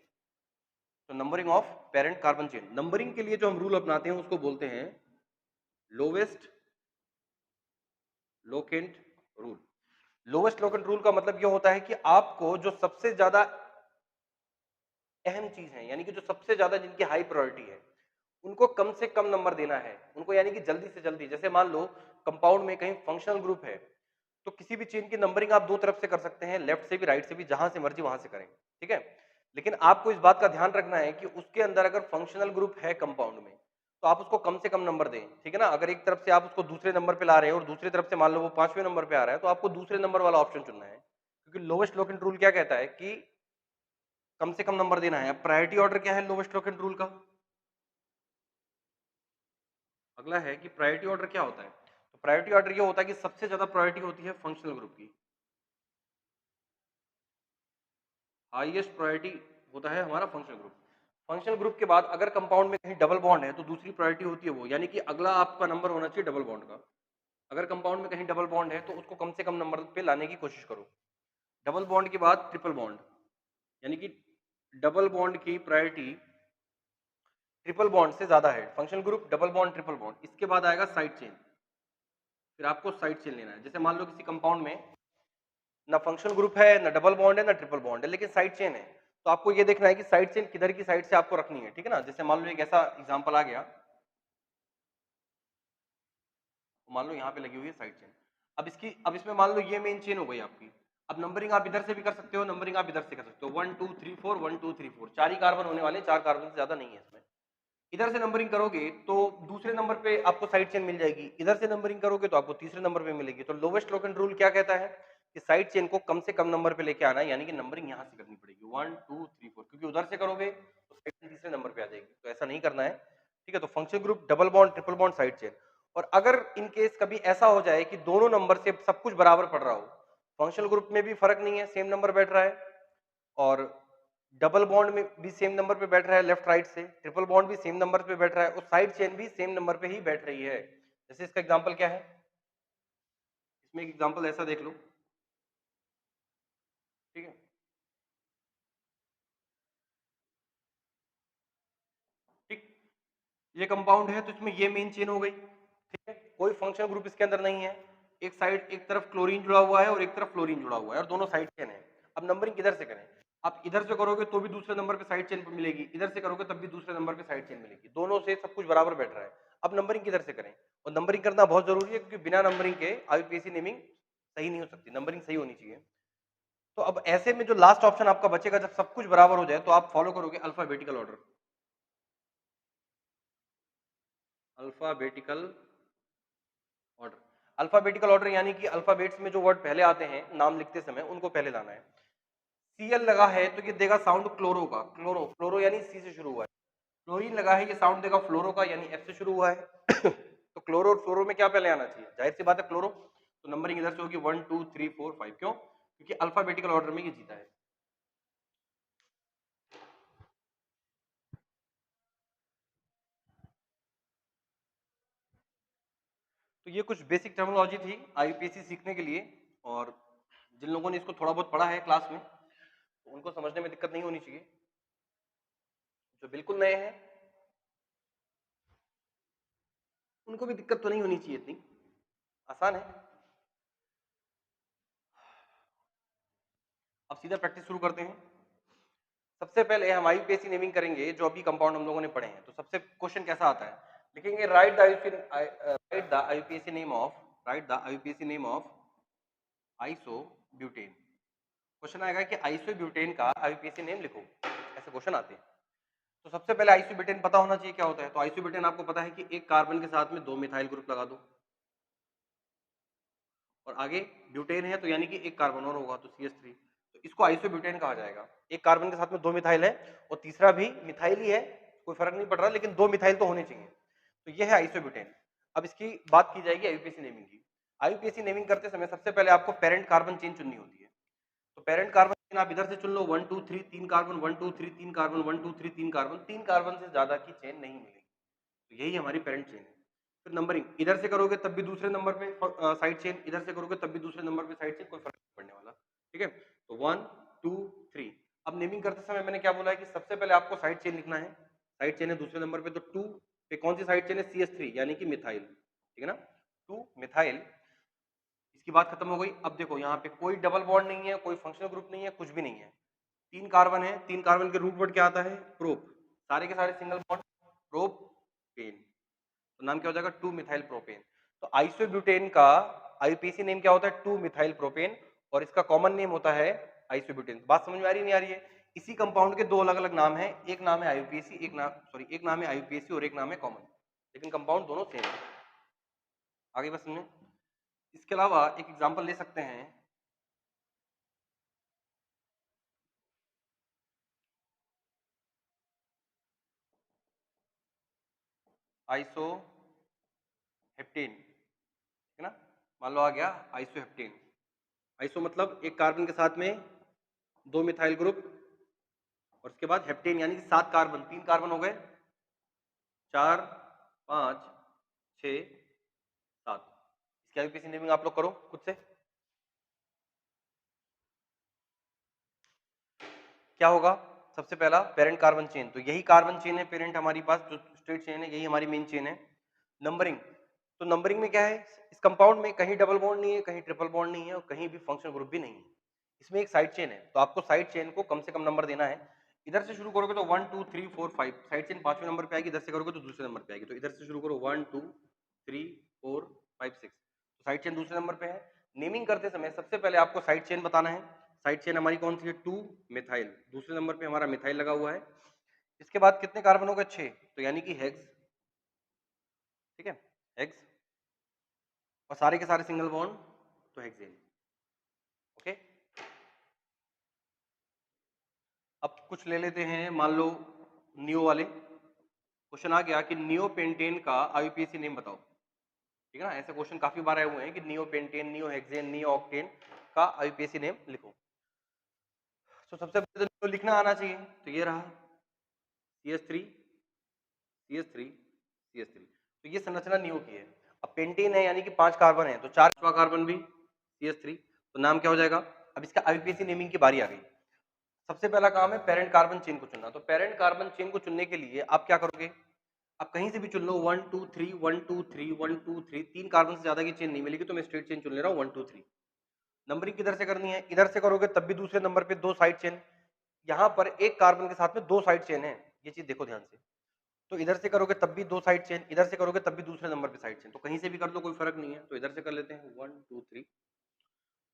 तो numbering of parent carbon chain, numbering के लिए जो हम रूल अपनाते हैं उसको बोलते हैं lowest locant rule. Lowest locant rule का मतलब यह होता है कि आपको जो सबसे ज्यादा अहम चीज है, यानी कि जो सबसे ज्यादा जिनकी हाई प्रायोरिटी है, उनको कम से कम नंबर देना है उनको, यानी कि जल्दी से जल्दी। जैसे मान लो कंपाउंड में कहीं फंक्शनल ग्रुप है, तो किसी भी चेन की नंबरिंग आप दो तरफ से कर सकते हैं, लेफ्ट से भी राइट से भी, जहां से मर्जी वहां से करें, ठीक है। लेकिन आपको इस बात का ध्यान रखना है कि उसके अंदर अगर फंक्शनल ग्रुप है कंपाउंड में, तो आप उसको कम से कम नंबर दें, ठीक है ना। अगर एक तरफ से आप उसको दूसरे नंबर पे ला रहे हैं और दूसरी तरफ से मान लो वो 5वें नंबर पे आ रहा है, तो आपको दूसरे नंबर वाला ऑप्शन चुनना है, क्योंकि लोवेस्ट लोकेंट रूल क्या कहता है कि कम से कम नंबर देना है। अब प्रायोरिटी ऑर्डर क्या है लोवेस्ट लोकेंट रूल का? अगला है कि प्रायोरिटी ऑर्डर क्या होता है। तो प्रायोरिटी ऑर्डर ये होता है कि सबसे ज्यादा प्रायोरिटी होती है फंक्शनल ग्रुप की, हाईएस्ट प्रायोरिटी होता है हमारा फंक्शनल ग्रुप। फंक्शनल ग्रुप के बाद अगर कंपाउंड में कहीं डबल बॉन्ड है, तो दूसरी प्रायोरिटी होती है वो, यानी कि अगला आपका नंबर होना चाहिए डबल बॉन्ड का। अगर कंपाउंड में कहीं डबल बॉन्ड है, तो उसको कम से कम नंबर पे लाने की कोशिश करो। डबल बॉन्ड के बाद ट्रिपल बॉन्ड, यानी कि डबल बॉन्ड की प्रायोरिटी ट्रिपल बॉन्ड से ज्यादा है। Functional group, double bond, triple bond, इसके बाद आएगा साइड चेन। फिर आपको साइड चेन लेना है। जैसे मान लो किसी कंपाउंड में ना फंक्शनल ग्रुप है, ना डबल बॉन्ड है, ना ट्रिपल बॉन्ड है, लेकिन साइड चेन है, तो आपको ये देखना है कि साइड चेन किधर की साइड से आपको रखनी है, ठीक है ना। जैसे मान लो एक ऐसा एग्जांपल आ गया, तो मान लो यहाँ पे लगी हुई है साइड चेन। अब इसमें मान लो ये मेन चेन हो गई आपकी। अब नंबरिंग आप इधर से भी कर सकते हो, नंबरिंग आप इधर से कर सकते हो, 1 2 3 4 1 2 3 4, 4 ही कार्बन होने वाले, 4 कार्बन से ज्यादा नहीं है इसमें। इधर से नंबरिंग करोगे तो दूसरे नंबर पे आपको साइड चेन मिल जाएगी, इधर से नंबरिंग करोगे तो आपको तीसरे नंबर पे मिलेगी। तो लोवेस्ट लोकेंट रूल क्या कहता है कि साइड चेन को कम से कम नंबर पे लेके आना है, यानी कि नंबरिंग यहां से करनी पड़ेगी 1 2 3 4, क्योंकि उधर से करोगे तो साइड चेन तीसरे नंबर पे आ जाएगी, तो ऐसा नहीं करना है, ठीक है। तो functional group, double bond, triple bond, side chain. और अगर इन केस कभी ऐसा हो जाए कि दोनों नंबर से सब कुछ बराबर पड़ रहा हो, फंक्शनल ग्रुप में भी फर्क नहीं है, सेम नंबर बैठ रहा है, और डबल बॉन्ड में भी सेम नंबर पे बैठ रहा है लेफ्ट राइट से, ट्रिपल बॉन्ड भी सेम नंबर पे बैठ रहा है, और साइड चेन भी सेम नंबर पे ही बैठ रही है। जैसे इसका एग्जांपल क्या है, इसमें एक एग्जांपल ऐसा देख लो, ठीक है। ठीक, ये कंपाउंड है तो इसमें ये मेन चेन हो गई, ठीक है। कोई फंक्शनल ग्रुप इसके अंदर नहीं है, एक साइड, एक तरफ क्लोरीन जुड़ा हुआ है और एक तरफ फ्लोरीन जुड़ा हुआ है, और दोनों साइड चेन है। अब नंबरिंग किधर से करें? आप इधर से करोगे तो भी दूसरे नंबर पे साइड चेन पे मिलेगी, इधर से करोगे तब भी दूसरे नंबर पे साइड चेन मिलेगी, दोनों से सब कुछ बराबर बैठ रहा है। अब नंबरिंग किधर से करें? और नंबरिंग करना बहुत जरूरी है, क्योंकि बिना नंबरिंग के आईयूपीएसी नेमिंग सही नहीं हो सकती, नंबरिंग सही होनी चाहिए। तो अब ऐसे में जो लास्ट ऑप्शन आपका बचेगा, जब सब कुछ बराबर हो जाए, तो आप फॉलो करोगे alphabetical order. Alphabetical order, alphabetical order यानी कि अल्फाबेट्स में जो वर्ड पहले आते हैं नाम लिखते समय, उनको पहले लाना है। सीएल लगा है तो ये देगा साउंड क्लोरो का, क्लोरो, क्लोरो यानी सी से शुरू हुआ है। क्लोरीन लगा है, ये साउंड देगा फ्लोरो का, यानी एफ से शुरू हुआ है। तो क्लोरो और फ्लोरो में क्या पहले आना चाहिए? जाहिर सी बात है क्लोरो। तो नंबरिंग इधर से होगी 1 2 3 4 5, क्यों? क्योंकि अल्फाबेटिकल ऑर्डर में ये जीता है। तो ये कुछ बेसिक टर्मिनोलॉजी थी आईयूपीएसी सीखने के लिए, और जिन लोगों ने इसको थोड़ा बहुत पढ़ा है क्लास में, तो उनको समझने में दिक्कत नहीं होनी चाहिए। जो बिल्कुल नए हैं उनको भी दिक्कत तो नहीं होनी चाहिए, इतनी आसान है। अब सीधा प्रैक्टिस शुरू करते हैं। सबसे पहले हम आईयूपीएसी नेमिंग करेंगे, जो अभी कंपाउंड हम लोगों ने पढ़े हैं। तो सबसे क्वेश्चन कैसा आता है, लिखेंगे right the IUPAC name of isobutane. Question आएगा कि आइसोब्यूटेन का आईयूपीएसी नेम लिखो, ऐसे क्वेश्चन आते हैं। तो सबसे पहले आइसोब्यूटेन पता होना चाहिए क्या होता है। तो आइसोब्यूटेन आपको पता है कि एक कार्बन के साथ में दो मिथाइल ग्रुप लगा दो, और आगे ब्यूटेन है तो यानी कि एक कार्बन और होगा, तो CH3, तो इसको आइसोब्यूटेन कहा जाएगा। एक कार्बन के साथ में दो मिथाइल है और तीसरा भी मिथाइल ही है, कोई फर्क नहीं पड़ रहा, लेकिन दो मिथाइल तो होने चाहिए। तो यह है आइसोब्यूटेन। अब इसकी बात की जाएगी आईयूपीएसी नेमिंग की। आईयूपीएसी नेमिंग करते समय सबसे पहले आपको पेरेंट कार्बन चेन चुननी होती है। तो पेरेंट कार्बन चेन आप इधर से चुन लो, 1 2 3 तीन कार्बन, 1 2 3 तीन कार्बन, 1 2 3 तीन कार्बन, तीन कार्बन से ज्यादा की चेन नहीं मिलेगी। तो यही हमारी पेरेंट चेन है। फिर नंबरिंग इधर से करोगे तब भी दूसरे नंबर पे साइड चेन, इधर से करोगे तब भी दूसरे नंबर पे साइड चेन, कोई फर्क नहीं पड़ने वाला, ठीक है। तो 1 2 3। अब नेमिंग करते समय मैंने क्या बोला है कि सबसे पहले आपको साइड चेन लिखना है। साइड चेन है दूसरे नंबर पे, तो 2 पे कौन सी साइड चेन है? CH3 यानी कि मिथाइल, ठीक है ना, 2 मिथाइल। इसकी बात खत्म हो गई। अब देखो यहाँ पे कोई डबल बॉन्ड नहीं है, कोई फंक्शनल ग्रुप नहीं है, कुछ भी नहीं है, 3 कार्बन है। 3 कार्बन के रूट वर्ड क्या आता है? प्रोप। सारे के सारे सिंगल बॉन्ड, प्रोपेन, तो नाम क्या हो जाएगा? 2 मिथाइल प्रोपेन। तो आइसोब्यूटेन का आईयूपीएसी नेम क्या होता है? 2 मिथाइल प्रोपेन, और इसका कॉमन नेम होता है आइसोब्यूटेन। बात समझ में आ रही नहीं आ रही है? इसी कंपाउंड के दो अलग अलग नाम है, एक नाम है आईयूपीएसी, एक नाम है आईयूपीएसी और एक नाम है कॉमन, लेकिन कंपाउंड दोनों सेम है। आगे बस समझे। इसके अलावा एक एग्जांपल ले सकते हैं, आइसो हेप्टेन, ठीक है ना, मान लो आ गया आइसो हेप्टेन। आइसो मतलब एक कार्बन के साथ में 2 मिथाइल ग्रुप, और उसके बाद हेप्टेन यानी कि 7 कार्बन, 3 कार्बन हो गए, 4 5 6 7। इसकी आईयूपीएसी नेमिंग आप लोग करो खुद से। क्या होगा? सबसे पहला पेरेंट कार्बन चेन, तो यही कार्बन चेन है पेरेंट हमारी पास, जो स्ट्रेट चेन है, यही हमारी मेन चेन है। नंबरिंग, तो नंबरिंग में क्या है? इस कंपाउंड में कहीं डबल बॉन्ड नहीं है, कहीं ट्रिपल बॉन्ड नहीं है, और कहीं भी फंक्शनल ग्रुप भी नहीं है। इसमें एक साइड चेन है, तो आपको साइड चेन को कम से कम नंबर देना है। इधर से शुरू करोगे तो 1 2 3 4 5, साइड चेन 5वें नंबर पे आएगी। इधर से करोगे तो दूसरे नंबर पे आएगी, तो इधर से शुरू करो 1 2 3 4 5 6, तो साइड चेन दूसरे नंबर पे है। नेमिंग करते समय सबसे पहले आपको साइड चेन बताना है। साइड चेन हमारी कौन सी है? 2 मिथाइल, दूसरे नंबर पे हमारा मिथाइल लगा हुआ है। इसके बाद कितने कार्बन हो गए? 6, तो यानी कि हेक्स, ठीक है, हेक्स, और सारे के सारे सिंगल बॉन्ड, तो हेक्सेन। ओके, अब कुछ ले लेते हैं, मान लो नियो वाले। क्वेश्चन आ गया कि नियो पेंटेन का आईयूपीएसी नेम बताओ, ठीक है ना, ऐसे क्वेश्चन काफी बार आए हुए हैं कि neo pentane, neo hexane, neo octane का आईयूपीएसी नेम लिखो। तो सबसे पहले तो नियो लिखना आना चाहिए, तो ये रहा CH3 CH3 CH3, तो ये संरचना नियो की है। अब पेंटेन है यानी कि 5 कार्बन है, तो 4वां कार्बन भी CH3, तो नाम क्या हो जाएगा? अब इसका आईयूपीएसी नेमिंग की बारी आ गई। सबसे पहला काम है पेरेंट कार्बन चेन को चुनना, तो पेरेंट कार्बन चेन को चुनने के लिए आप क्या करोगे? आप कहीं से भी चुन लो, 1 2 3 1 2 3 1 2 3, 3 कार्बन से ज्यादा की चेन नहीं मिलेगी, तो मैं स्ट्रेट चेन चुन ले रहा हूँ 1 2 3। नंबरिंग किधर से करनी है? इधर से करोगे तब भी दूसरे नंबर पे 2 साइड चेन, यहाँ पर एक कार्बन के साथ में 2 साइड चेन है, ये चीज देखो ध्यान से। तो इधर से करोगे तब भी 2 साइड चेन, इधर से करोगे तब भी दूसरे नंबर पे साइड चेन, तो कहीं से भी कर लो कोई फर्क नहीं है, तो इधर से कर लेते हैं 1 2 3।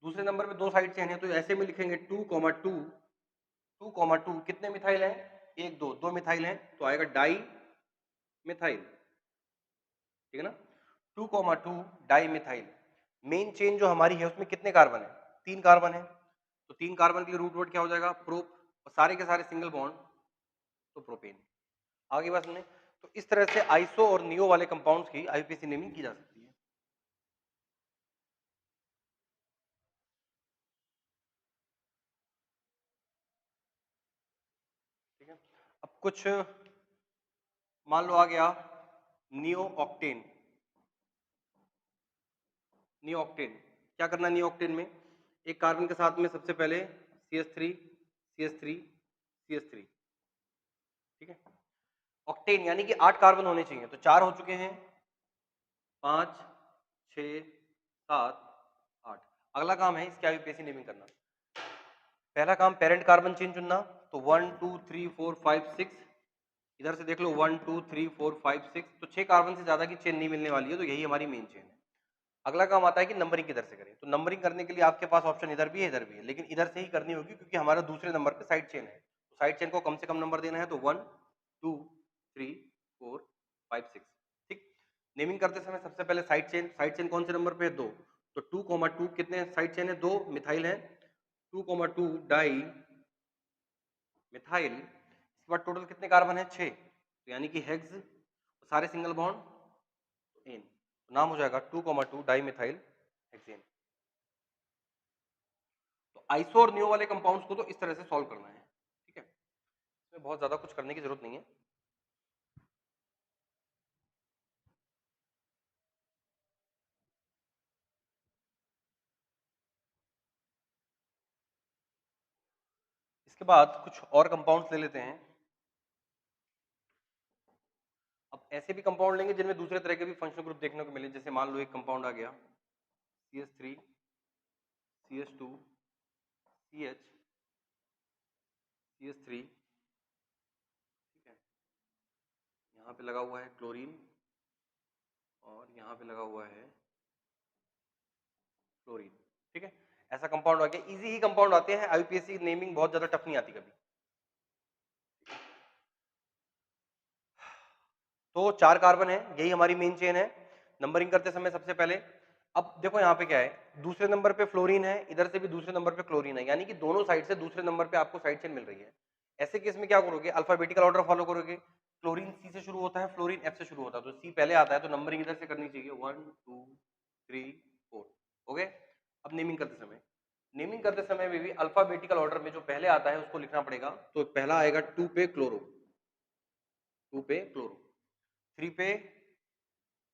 दूसरे नंबर पे 2 साइड चेन है, तो ऐसे में लिखेंगे 2 2 2 2, कितने मिथाइल हैं? 1 2, 2 मिथाइल हैं, तो आएगा डाई मिथाइल, ठीक है ना, 2 डाई मिथाइल। मेन चेन जो हमारी है उसमें कितने कार्बन है? 3 कार्बन है, तो 3 कार्बन के लिए रूट वर्ड क्या हो जाएगा? प्रोप, और सारे के सारे सिंगल बॉन्ड, तो प्रोपेन। आगे बात सुनिए। तो इस तरह से आइसो और नियो वाले कंपाउंड्स की आईयूपीएसी नेमिंग की जा सकती है। ठीक है, अब कुछ मान लो आ गया नियो ऑक्टेन। नियो ऑक्टेन, क्या करना है नियो ऑक्टेन में? एक कार्बन के साथ में सबसे पहले CH3 CH3 CH3, ठीक है। ऑक्टेन यानी कि 8 कार्बन होने चाहिए, तो 4 हो चुके हैं, 5 6 7 8। अगला काम है इसकी आईयूपीएसी नेमिंग करना। पहला काम पेरेंट कार्बन चेन चुनना, तो 1 2 3 4 5 6, इधर से देख लो 1 2 3 4 5 6, तो 6 कार्बन से ज्यादा की चेन नहीं मिलने वाली है, तो यही हमारी मेन चेन है। अगला काम आता है कि नंबरिंग किधर से करें, तो नंबरिंग करने के लिए आपके पास ऑप्शन इधर भी है इधर भी है, लेकिन इधर से ही करनी होगी क्योंकि हमारा दूसरे नंबर पे साइड चेन है, तो साइड चेन को कम से कम नंबर देना है, तो 1 2 3 4 5 6, ठीक। नेमिंग करते समय सबसे पहले साइड चेन कौन से नंबर पे है? 2, तो 2 कितने साइड चेन है? 2 मिथाइल है, 2 डाई मिथाइल। इसके बाद टोटल कितने कार्बन है? 6, तो यानी कि हेक्स, सारे सिंगल बॉन्ड, एन, तो नाम हो जाएगा 2 डाई मिथाइल हेक्सेन। तो आइसो और नियो वाले कंपाउंड्स को तो इस तरह से सॉल्व करना है, ठीक है, इसमें बहुत ज्यादा कुछ करने की जरूरत नहीं है। इसके बाद कुछ और कंपाउंड्स ले लेते हैं। अब ऐसे भी कंपाउंड लेंगे जिनमें दूसरे तरह के भी फंक्शनल ग्रुप देखने को मिले, जैसे मान लो एक कंपाउंड आ गया CH3 CH2 CH CH3, ठीक है, यहाँ पे लगा हुआ है क्लोरीन और यहाँ पे लगा हुआ है फ्लोरीन, ठीक है। ऐसा कंपाउंड आ गया, इजी ही कंपाउंड आते हैं, IUPAC नेमिंग बहुत ज्यादा टफ नहीं आती कभी। तो 4 कार्बन है, यही हमारी मेन चेन है। नंबरिंग करते समय सबसे पहले, अब देखो यहाँ पे क्या है, दूसरे नंबर पे फ्लोरीन है, इधर से भी दूसरे नंबर पे क्लोरीन है, यानी कि दोनों साइड से दूसरे नंबर पे आपको साइड चेन मिल रही है। ऐसे केस में क्या करोगे, अल्फाबेटिकल ऑर्डर फॉलो करोगे। क्लोरीन C से शुरू होता है, फ्लोरीन F से शुरू होता है, तो C पहले आता है, तो नंबरिंग इधर से करनी चाहिए 1 2 3 4, हो गए। अब नेमिंग करते समय में भी अल्फाबेटिकल ऑर्डर में जो पहले आता है उसको लिखना पड़ेगा। तो पहला आएगा 2 पे क्लोरो, 3 पे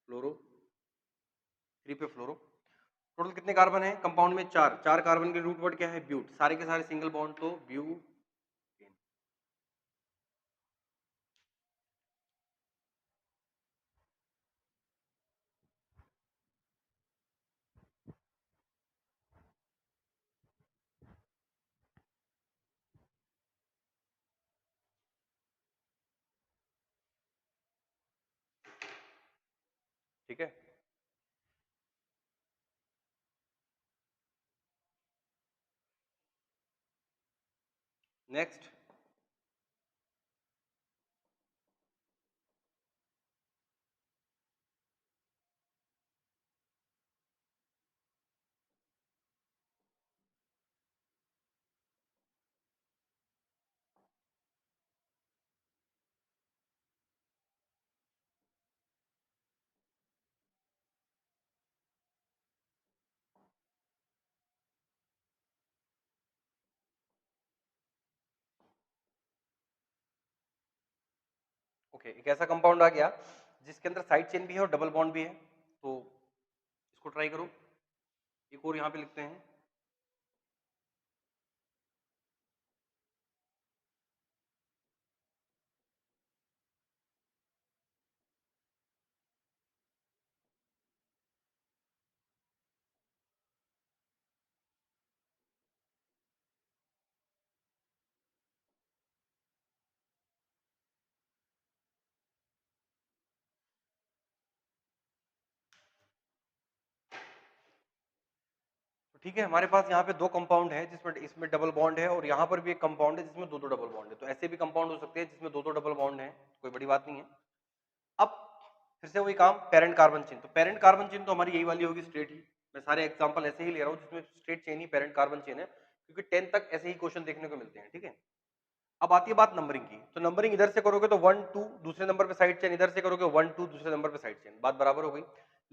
फ्लोरो, 3 पे फ्लोरो। टोटल कितने कार्बन है कंपाउंड में, 4 कार्बन के रूट वर्ड क्या है, ब्यूट, सारे के सारे सिंगल बॉन्ड, तो ब्यूटेन। ठीक है, नेक्स्ट। ओके, एक ऐसा कंपाउंड आ गया जिसके अंदर साइड चेन भी है और डबल बॉन्ड भी है, तो इसको ट्राई करो। एक और यहाँ पे लिखते हैं, तो ठीक है, हमारे पास यहाँ पे दो कंपाउंड है जिसमें इसमें डबल बॉन्ड है, और यहाँ पर भी एक कंपाउंड है जिसमें दो दो डबल बॉन्ड है। तो ऐसे भी कंपाउंड हो सकते हैं जिसमें दो दो डबल बॉन्ड है, कोई बड़ी बात नहीं है। अब फिर से वही काम, पेरेंट कार्बन चेन, तो पेरेंट कार्बन चेन तो हमारी यही वाली होगी स्ट्रेट ही। मैं सारे एग्जांपल ऐसे ही ले रहा हूँ जिसमें स्ट्रेट चेन ही पेरेंट कार्बन चेन है, क्योंकि 10 तक ऐसे ही क्वेश्चन देखने को मिलते हैं, ठीक है। अब आती है बात नंबरिंग की, तो नंबरिंग इधर से करोगे तो 1 2, दूसरे नंबर पे साइड चेन, इधर से करोगे 1 2, दूसरे नंबर पे साइड चेन, बात बराबर हो गई।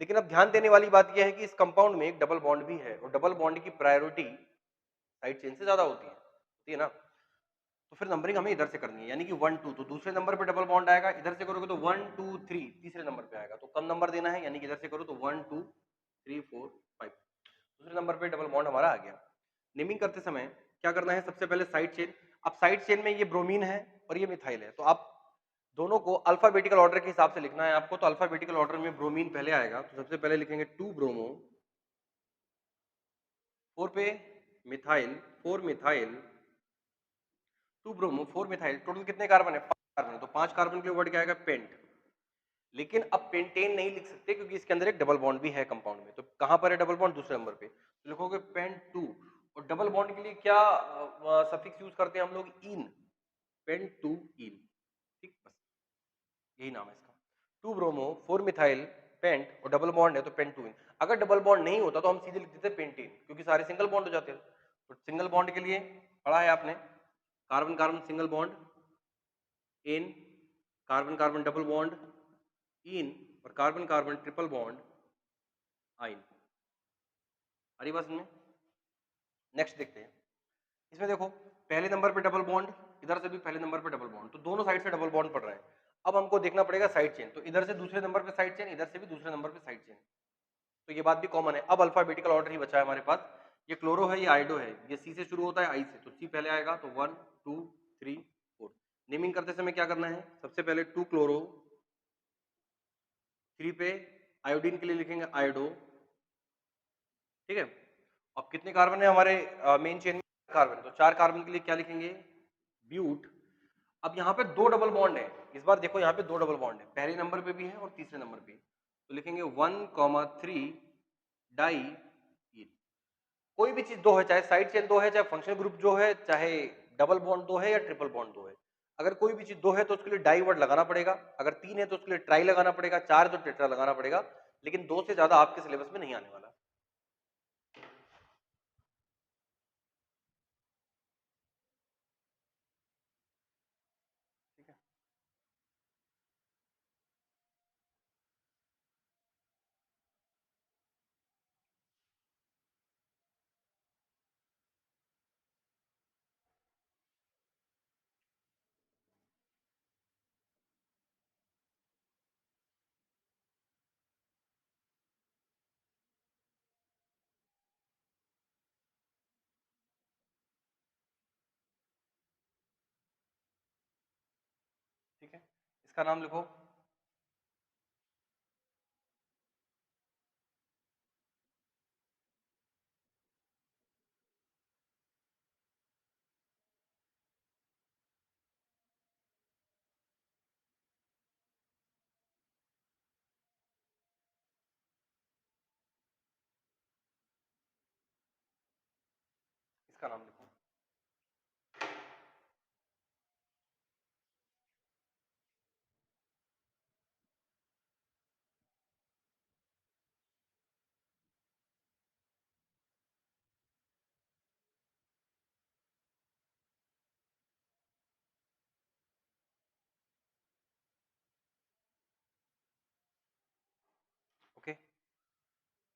लेकिन अब ध्यान देने वाली बात यह है कि इस कंपाउंड में एक डबल बॉन्ड भी है, और डबल बॉन्ड की प्रायोरिटी साइड चेन से ज्यादा होती है ना। तो फिर नंबरिंग हमें इधर से करनी है, यानी कि 1 2, तो दूसरे नंबर पे डबल बॉन्ड आएगा, इधर से करोगे तो 1 2 3, तीसरे नंबर पे आएगा, तो कम नंबर देना है, यानी कि इधर से करो तो 1 2 3 4 5, दूसरे नंबर पे डबल बॉन्ड हमारा आ गया। नेमिंग करते समय क्या करना है, सबसे पहले साइड चेन। अब साइड चेन में ये ब्रोमीन है और ये मिथाइल है, तो आप दोनों को अल्फाबेटिकल ऑर्डर के हिसाब से लिखना है आपको। तो अल्फाबेटिकल ऑर्डर में ब्रोमीन पहले आएगा, तो सबसे पहले लिखेंगे 2 ब्रोमो, 4 पे methyl, 4 methyl, 2 bromo 4 methyl. Total कितने कार्बन है, 5 कार्बन है, तो 5 कार्बन के वर्ड क्या आएगा, पेंट। लेकिन अब पेंटेन नहीं लिख सकते क्योंकि इसके अंदर एक डबल बॉन्ड भी है कंपाउंड में। तो कहां पर है डबल बॉन्ड, दूसरे नंबर पे, तो लिखोगे पेंट 2। और डबल बॉन्ड के लिए क्या सफिक्स यूज करते हैं हम लोग, इन, पेंट 2 इन, ठीक, बस यही नाम है इसका। 2 ब्रोमो 4 मिथाइल पेंट, और डबल बॉन्ड है तो पेंट 2 इन। अगर डबल बॉन्ड नहीं होता तो हम सीधे लिख देते पेंटेन, क्योंकि सारे सिंगल बॉन्ड हो जाते हैं। तो सिंगल बॉन्ड के लिए पढ़ा है आपने, कार्बन कार्बन सिंगल बॉन्ड, इन, कार्बन कार्बन डबल बॉन्ड, इन, और कार्बन कार्बन ट्रिपल बॉन्ड, आइन। आ रही बात समझ में। नेक्स्ट देखते हैं, इसमें देखो पहले नंबर पे डबल बॉन्ड, इधर से भी पहले नंबर पे डबल बॉन्ड, तो दोनों साइड से डबल बॉन्ड पड़ रहा है। अब हमको देखना पड़ेगा साइड चेन, तो इधर से दूसरे नंबर पे साइड चेन, इधर से भी दूसरे नंबर पे साइड चेन, तो ये बात भी कॉमन है। अब अल्फाबेटिकल ऑर्डर ही बचा है हमारे पास, ये क्लोरो है, ये आयोडो है, ये सी से शुरू होता है, आई से, तो सी पहले आएगा, तो 1 2 3 4। नेमिंग करते समय क्या करना है, सबसे पहले 2 क्लोरो, 3 पे आयोडीन के लिए लिखेंगे आयोडो, ठीक है। अब कितने कार्बन है हमारे मेन चेन में, कार्बन, तो 4 कार्बन के लिए क्या लिखेंगे, ब्यूट। अब यहाँ पे 2 डबल बॉन्ड है, इस बार देखो यहाँ पे 2 डबल बॉन्ड है, पहले नंबर पे भी है और तीसरे नंबर पे, तो लिखेंगे 1,3 डाई ईन। कोई भी चीज 2 है, चाहे साइड चेन 2 है, चाहे फंक्शनल ग्रुप 2 है, चाहे डबल बॉन्ड 2 है या ट्रिपल बॉन्ड 2 है, अगर कोई भी चीज 2 है तो उसके लिए डाई वर्ड लगाना पड़ेगा, अगर 3 है तो उसके लिए ट्राई लगाना पड़ेगा, 4 है तो टेट्रा लगाना पड़ेगा, लेकिन 2 से ज्यादा आपके सिलेबस में नहीं आने वाला। ठीक है, ठीक है, इसका नाम लिखो। इसका नाम लिखो। ओके,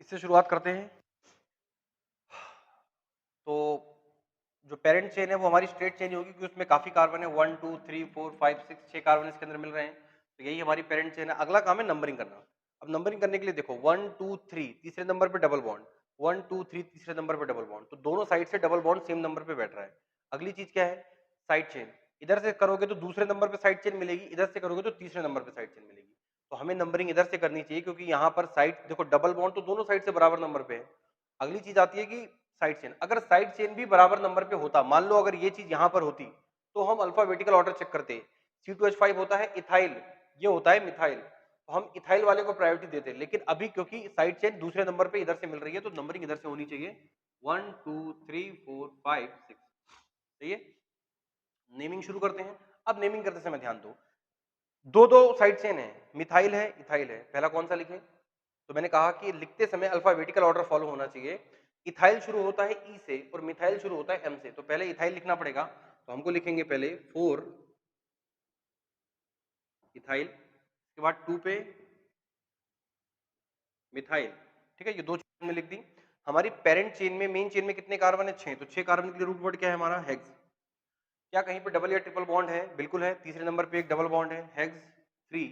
इससे शुरुआत करते हैं। तो जो पेरेंट चेन है वो हमारी स्ट्रेट चेन होगी, क्योंकि उसमें काफी कार्बन है, 1 2 3 4 5 6, 6 कार्बन इसके अंदर मिल रहे हैं, तो यही हमारी पेरेंट चेन है। अगला काम है नंबरिंग करना। अब नंबरिंग करने के लिए देखो 1 2 3, तीसरे नंबर पे डबल बॉन्ड, 1 2 3 तीसरे नंबर पे डबल बॉन्ड, तो दोनों साइड से डबल बॉन्ड सेम नंबर पे बैठ रहा है। अगली चीज क्या है, साइड चेन, इधर से करोगे तो दूसरे नंबर पे साइड चेन मिलेगी, इधर से करोगे तो तीसरे नंबर पे साइड चेन मिलेगी, तो हमें नंबरिंग इधर से करनी चाहिए, क्योंकि यहाँ पर साइड देखो डबल बॉन्ड तो दोनों साइड से बराबर नंबर पे है। अगली चीज आती है कि साइड चेन, अगर साइड चेन भी बराबर नंबर पे होता, मान लो अगर ये चीज यहां पर होती, तो हम अल्फाबेटिकल ऑर्डर चेक करते, C2H5 होता है इथाइल, ये होता है मिथाइल, तो हम इथाइल वाले को प्रायोरिटी देते, लेकिन अभी क्योंकि साइड चेन दूसरे नंबर पे इधर से मिल रही है, तो नंबरिंग इधर से होनी चाहिए 1 2 3 4 5 6। सही है, नेमिंग शुरू करते हैं। अब नेमिंग करते समय ध्यान दो, दो दो साइड चेन है, मिथाइल है इथाइल है, पहला कौन सा लिखें, तो मैंने कहा कि लिखते समय अल्फाबेटिकल ऑर्डर फॉलो होना चाहिए। इथाइल शुरू होता है ई से और मिथाइल शुरू होता है एम से, तो पहले इथाइल लिखना पड़ेगा, तो हमको लिखेंगे पहले 4 इथाइल, उसके बाद 2 पे मिथाइल। ठीक है, ये दो चीज में लिख दी। हमारी पेरेंट चेन में, मेन चेन में कितने कार्बन है, 6, तो 6 कार्बन के लिए रूट वर्ड क्या है हमारा, हेक्स। क्या कहीं पे डबल या ट्रिपल बॉन्ड है, बिल्कुल है, तीसरे नंबर पे एक डबल बॉन्ड है, हेक्स 3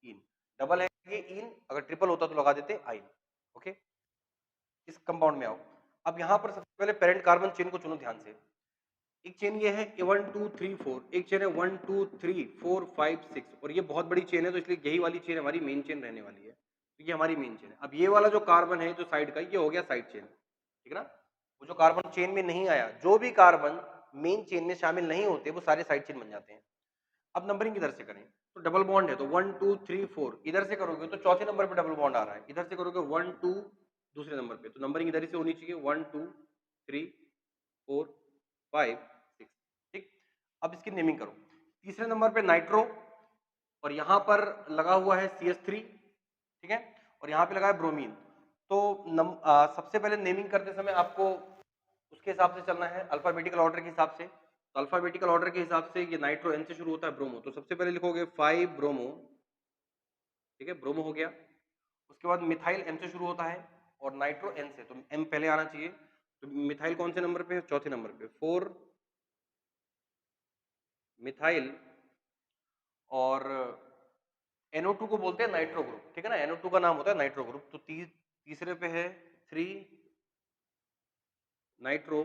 इन, डबल है ये इन, अगर ट्रिपल होता तो लगा देते आइन। ओके, इस कंपाउंड में आओ। अब यहाँ पर सबसे पहले पेरेंट कार्बन चेन को चुनो ध्यान से। एक चेन ये है 1 2 3 4, एक चेन है 1 2 3 4 5 6, और ये बहुत बड़ी चेन है, तो इसलिए यही वाली चेन हमारी मेन चेन रहने वाली है, तो ये हमारी मेन चेन है। अब ये वाला जो कार्बन है जो साइड का, ये हो गया साइड चेन, ठीक है ना। वो जो कार्बन चेन में नहीं आया, जो भी कार्बन मेन चेन में शामिल नहीं होते वो सारे साइड चेन बन जाते हैं। अब नंबरिंग किधर से करें, तो डबल बॉन्ड है तो 1 2 3 4, इधर से करोगे तो चौथे नंबर पे डबल बॉन्ड आ रहा है, इधर से करोगे 1 2 दूसरे नंबर पे, तो नंबरिंग इधर ही से होनी चाहिए 1 2 3 4 5 6। ठीक, अब इसकी नेमिंग करो। तीसरे नंबर पे नाइट्रो, और यहाँ पर लगा हुआ है CH3, ठीक है, और यहाँ पे लगा है ब्रोमीन। तो सबसे पहले नेमिंग करते समय आपको उसके हिसाब से चलना है, अल्फाबेटिकल ऑर्डर के हिसाब से। तो अल्फाबेटिकल ऑर्डर के हिसाब से ये नाइट्रो N से शुरू होता है, ब्रोमो, तो सबसे पहले लिखोगे 5 ब्रोमो, ठीक है, ब्रोमो हो गया। उसके बाद मिथाइल M से शुरू होता है और नाइट्रो N से, तो M पहले आना चाहिए, तो मिथाइल कौन से नंबर पे, चौथे नंबर पे, 4 मिथाइल, और NO2 को बोलते हैं नाइट्रो ग्रुप, ठीक है ना, NO2 का नाम होता है नाइट्रो ग्रुप, तो तीसरे पे है 3 नाइट्रो।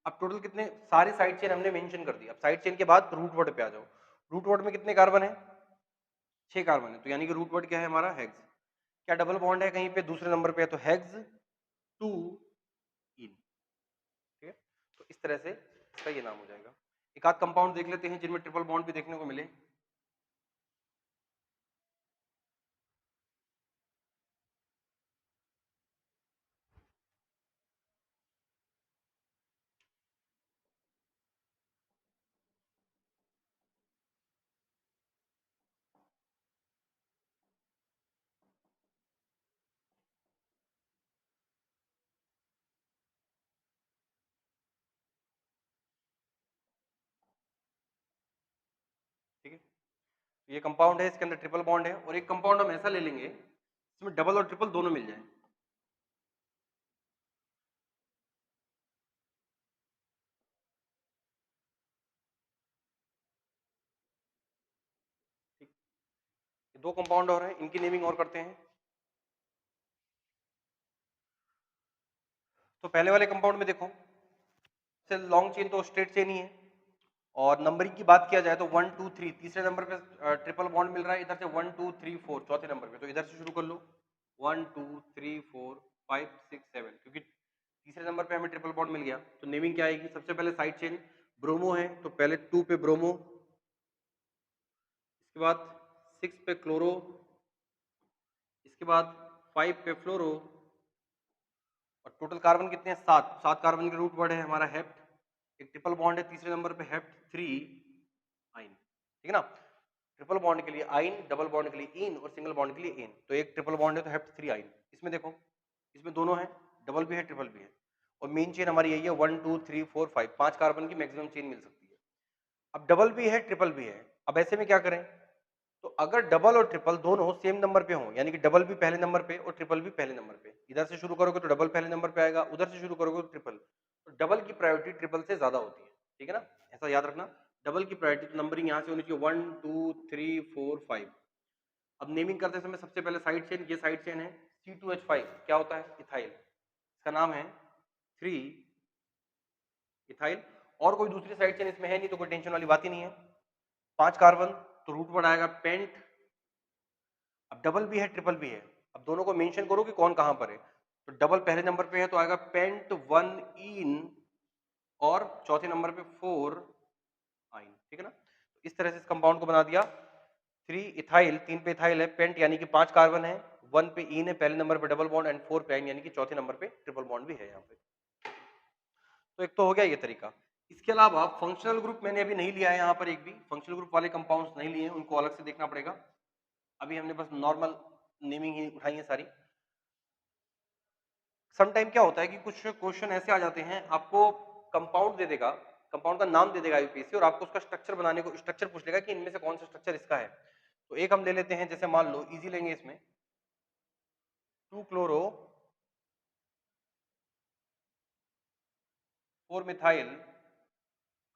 अब टोटल कितने सारे साइड चेन हमने मेंशन कर दी। अब साइड चेन के बाद रूट वर्ड पे आ जाओ। रूट वर्ड में कितने कार्बन है? 6 कार्बन है, तो यानी कि रूट वर्ड क्या है हमारा? हेक्स। क्या डबल बॉन्ड है कहीं पे दूसरे नंबर पे है? तो हेक्स 2 इन। ठीक है, तो इस तरह से इसका ये नाम हो जाएगा। एक आध कंपाउंड देख लेते हैं जिनमें ट्रिपल बॉन्ड भी देखने को मिले। ठीक है, ये कंपाउंड है, इसके अंदर ट्रिपल बॉन्ड है। और एक कंपाउंड हम ऐसा ले लेंगे इसमें डबल और ट्रिपल दोनों मिल जाए। ठीक, ये दो कंपाउंड और हैं, इनकी नेमिंग और करते हैं। तो पहले वाले कंपाउंड में देखो, से लॉन्ग चेन तो स्ट्रेट चेन ही है। और नंबरिंग की बात किया जाए तो 1 2 3 तीसरे नंबर पे ट्रिपल बॉन्ड मिल रहा है। इधर से 1 2 3 4 चौथे नंबर पे, तो इधर से शुरू कर लो 1 2 3 4 5 6 7, क्योंकि तीसरे नंबर पे हमें ट्रिपल बॉन्ड मिल गया। तो नेमिंग क्या आएगी? सबसे पहले साइड चेन ब्रोमो है, तो पहले 2 पे ब्रोमो, इसके बाद 6 पे क्लोरो, इसके बाद 5 पे फ्लोरो। और टोटल कार्बन कितने हैं? 7। 7 कार्बन के रूट वर्ड है हमारा हेप्ट। एक ट्रिपल बॉन्ड है तीसरे नंबर पे हेप्ट 3 आइन। ठीक है ना, ट्रिपल बॉन्ड के लिए आइन, डबल बॉन्ड के लिए इन और सिंगल बॉन्ड के लिए इन। तो एक ट्रिपल बॉन्ड है तो हेप्ट 3 आइन। इसमें देखो, इसमें दोनों है, डबल भी है ट्रिपल भी है। और मेन चेन हमारी यही है 1 2 3 4 5, 5 कार्बन की मैक्सिमम चेन मिल सकती है। अब डबल भी है ट्रिपल भी है, अब ऐसे में क्या करें? तो अगर डबल और ट्रिपल दोनों सेम नंबर पे हो, यानी कि डबल भी पहले नंबर पे और ट्रिपल भी पहले नंबर पे, इधर से शुरू करोगे तो डबल पहले नंबर पे आएगा, उधर से शुरू करोगे तो ट्रिपल, तो डबल की प्रायोरिटी ट्रिपल से ज्यादा होती है। ठीक है ना, ऐसा याद रखना। डबल की प्रायोरिटी, तो नंबरिंग यहाँ से होनी चाहिए 1 2 3 4 5। अब नेमिंग करते समय सबसे पहले साइड चेन, ये साइड चेन है C2H5, क्या होता है? इथाइल। इसका नाम है 3 इथाइल। और कोई दूसरी साइड चेन इसमें है नहीं, तो कोई टेंशन वाली बात ही नहीं है। 5 कार्बन, तो रूट वर्ड आएगा पेंट। अब डबल भी है ट्रिपल भी है, अब दोनों को मेंशन करो कि कौन कहां पर है। तो डबल पहले नंबर पे है तो आएगा पेंट 1 इन, और चौथे नंबर पे 4 आइन। ठीक है ना, तो इस तरह से इस कंपाउंड को बना दिया। 3 इथाइल, 3 पे इथाइल है, पेंट यानी कि 5 कार्बन है, 1 पे इन है पहले नंबर पे डबल बॉन्ड, एंड 4 पे आइन यानी कि चौथे नंबर पे ट्रिपल बॉन्ड भी है यहाँ पे। तो एक तो हो गया ये तरीका। इसके अलावा फंक्शनल ग्रुप मैंने अभी नहीं लिया है, यहाँ पर एक भी फंक्शनल ग्रुप वाले कंपाउंड्स नहीं लिए, उनको अलग से देखना पड़ेगा। अभी हमने बस नॉर्मल नेमिंग ही उठाई है सारी। सम टाइम क्या होता है कि कुछ क्वेश्चन ऐसे आ जाते हैं, आपको कंपाउंड दे देगा, कंपाउंड का नाम दे देगा यूपीएससी, और आपको उसका स्ट्रक्चर बनाने को, स्ट्रक्चर पूछ लेगा कि इनमें से कौन सा स्ट्रक्चर इसका है। तो एक हम ले लेते हैं, जैसे मान लो इजी लेंगे इसमें, 2 chloro 4 methyl,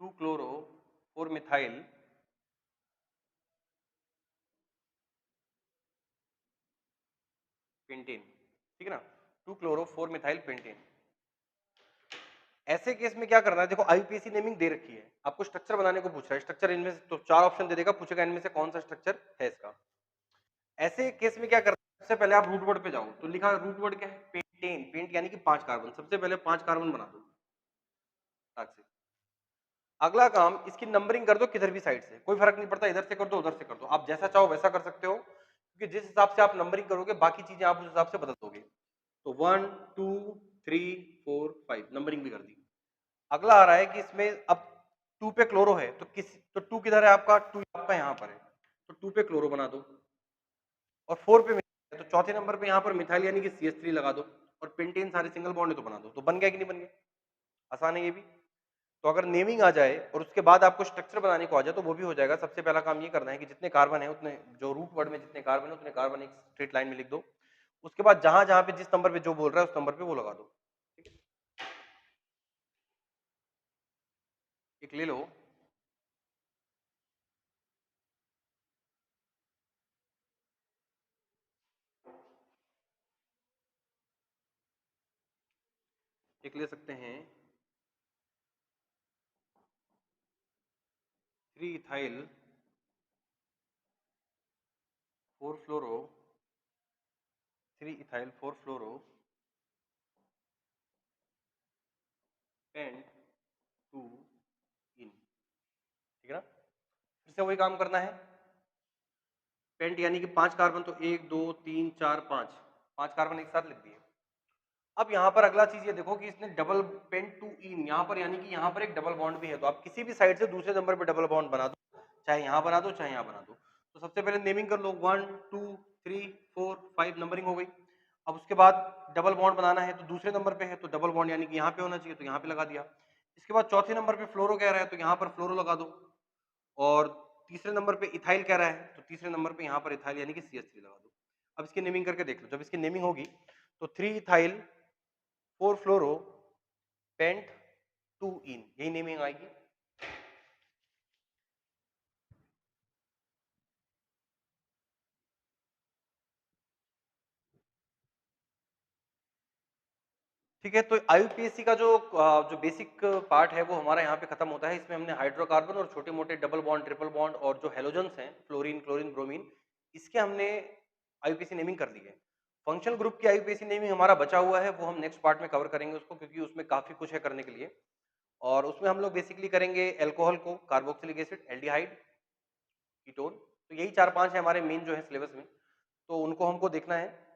2 chloro 4 methyl pentane. ठीक है ना, 2 क्लोरो 4 मिथाइल पेंटेन। ऐसे केस में क्या करना है? देखो आईपीएससी नेमिंग दे रखी है, आपको स्ट्रक्चर बनाने को पूछ रहा है। स्ट्रक्चर इनमें से तो 4 ऑप्शन दे देगा, पूछेगा इनमें से कौन सा स्ट्रक्चर है इसका। ऐसे केस में क्या करना है? सबसे पहले आप रूट वर्ड पे जाओ, तो लिखा रूट वर्ड क्या है? पेंटेन। पेंट यानी कि 5 कार्बन, सबसे पहले 5 कार्बन बना दो ताक से। अगला काम, इसकी नंबरिंग कर दो किधर भी साइड से, कोई फर्क नहीं पड़ता, इधर से कर दो उधर से कर दो, आप जैसा चाहो वैसा कर सकते हो, क्योंकि जिस हिसाब से आप नंबरिंग करोगे बाकी चीजें आप उस हिसाब से बदल दोगे। तो 1 2 3 4 5 नंबरिंग भी कर दी। अगला आ रहा है कि इसमें अब 2 पे क्लोरो है, तो किस, तो 2 किधर है आपका? 2 आपका यहाँ पर है, तो 2 पे क्लोरो बना दो। और 4 पे मिथाइल है, तो चौथे नंबर पे यहाँ पर मिथाइल यानी कि CH3 लगा दो। और पेंटेन सारे सिंगल बॉन्ड है तो बना दो। तो बन गया कि नहीं बन गया? आसान है ये भी। तो अगर नेमिंग आ जाए और उसके बाद आपको स्ट्रक्चर बनाने को आ जाए तो वो भी हो जाएगा। सबसे पहला काम ये करना है कि जितने कार्बन है उतने, जो रूट वर्ड में जितने कार्बन है उतने कार्बन एक स्ट्रेट लाइन में लिख दो। उसके बाद जहां जहां पे जिस नंबर पे जो बोल रहा है उस नंबर पे वो लगा दो। ठीक है, एक ले लो, एक ले सकते हैं 3 इथाइल 4 फ्लोरो 3 इथाइल 4 फ्लोरो पेंट 2 इन, ठीक है ना। फिर से वही काम करना है, पेंट यानी कि 5 कार्बन, तो 1 2 3 4 5 कार्बन एक साथ लिख दिए। अब यहाँ पर अगला चीज ये देखो कि इसने डबल पेंट टू इन, यहाँ पर यानी कि यहाँ पर एक डबल बॉन्ड भी है, तो आप किसी भी साइड से दूसरे नंबर पे डबल बॉन्ड बना दो, चाहे यहाँ बना दो चाहे यहाँ बना दो। तो सबसे पहले नेमिंग कर लो, 1 2 3 4 5 नंबरिंग हो गई। अब उसके बाद डबल बॉन्ड बनाना है, तो दूसरे नंबर पे है तो डबल बॉन्ड यानी कि यहाँ पे होना चाहिए, तो यहाँ पे लगा दिया। इसके बाद चौथे नंबर पे फ्लोरो कह रहा है तो यहाँ पर फ्लोरो लगा दो, और तीसरे नंबर पे इथाइल कह रहा है तो तीसरे नंबर पे यहाँ पर इथाइल यानी कि CH3 लगा दो। अब इसकी नेमिंग करके देख लो, जब इसकी नेमिंग होगी तो 3 इथाइल 4 फ्लोरो पेंट 2 इन, यही नेमिंग आएगी। ठीक है, तो IUPAC का जो बेसिक पार्ट है वो हमारा यहाँ पे खत्म होता है। इसमें हमने हाइड्रोकार्बन और छोटे मोटे डबल बॉन्ड, ट्रिपल बॉन्ड और जो हेलोजन्स हैं, फ्लोरीन क्लोरीन ब्रोमीन, इसके हमने IUPAC नेमिंग कर दी है। फंक्शनल ग्रुप की IUPAC नेमिंग हमारा बचा हुआ है, वो हम नेक्स्ट पार्ट में कवर करेंगे उसको, क्योंकि उसमें काफी कुछ है करने के लिए। और उसमें हम लोग बेसिकली करेंगे एल्कोहल को, कार्बोक्सिलिक एसिड, एल्डिहाइड, कीटोन, तो यही 4-5 है हमारे मेन जो है सिलेबस में, तो उनको हमको देखना है।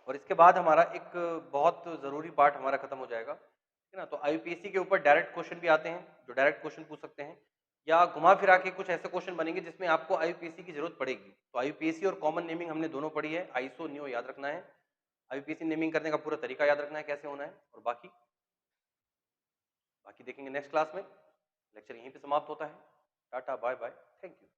और इसके बाद हमारा एक बहुत जरूरी पार्ट हमारा खत्म हो जाएगा, ठीक है ना। तो IUPAC के ऊपर डायरेक्ट क्वेश्चन भी आते हैं, जो डायरेक्ट क्वेश्चन पूछ सकते हैं, या घुमा फिरा के कुछ ऐसे क्वेश्चन बनेंगे जिसमें आपको IUPAC की जरूरत पड़ेगी। तो IUPAC और कॉमन नेमिंग हमने दोनों पढ़ी है, आईसो नियो याद रखना है, IUPAC नेमिंग करने का पूरा तरीका याद रखना है कैसे होना है, और बाकी बाकी देखेंगे नेक्स्ट क्लास में। लेक्चर यहीं पे समाप्त होता है। Tata bye bye, thank you.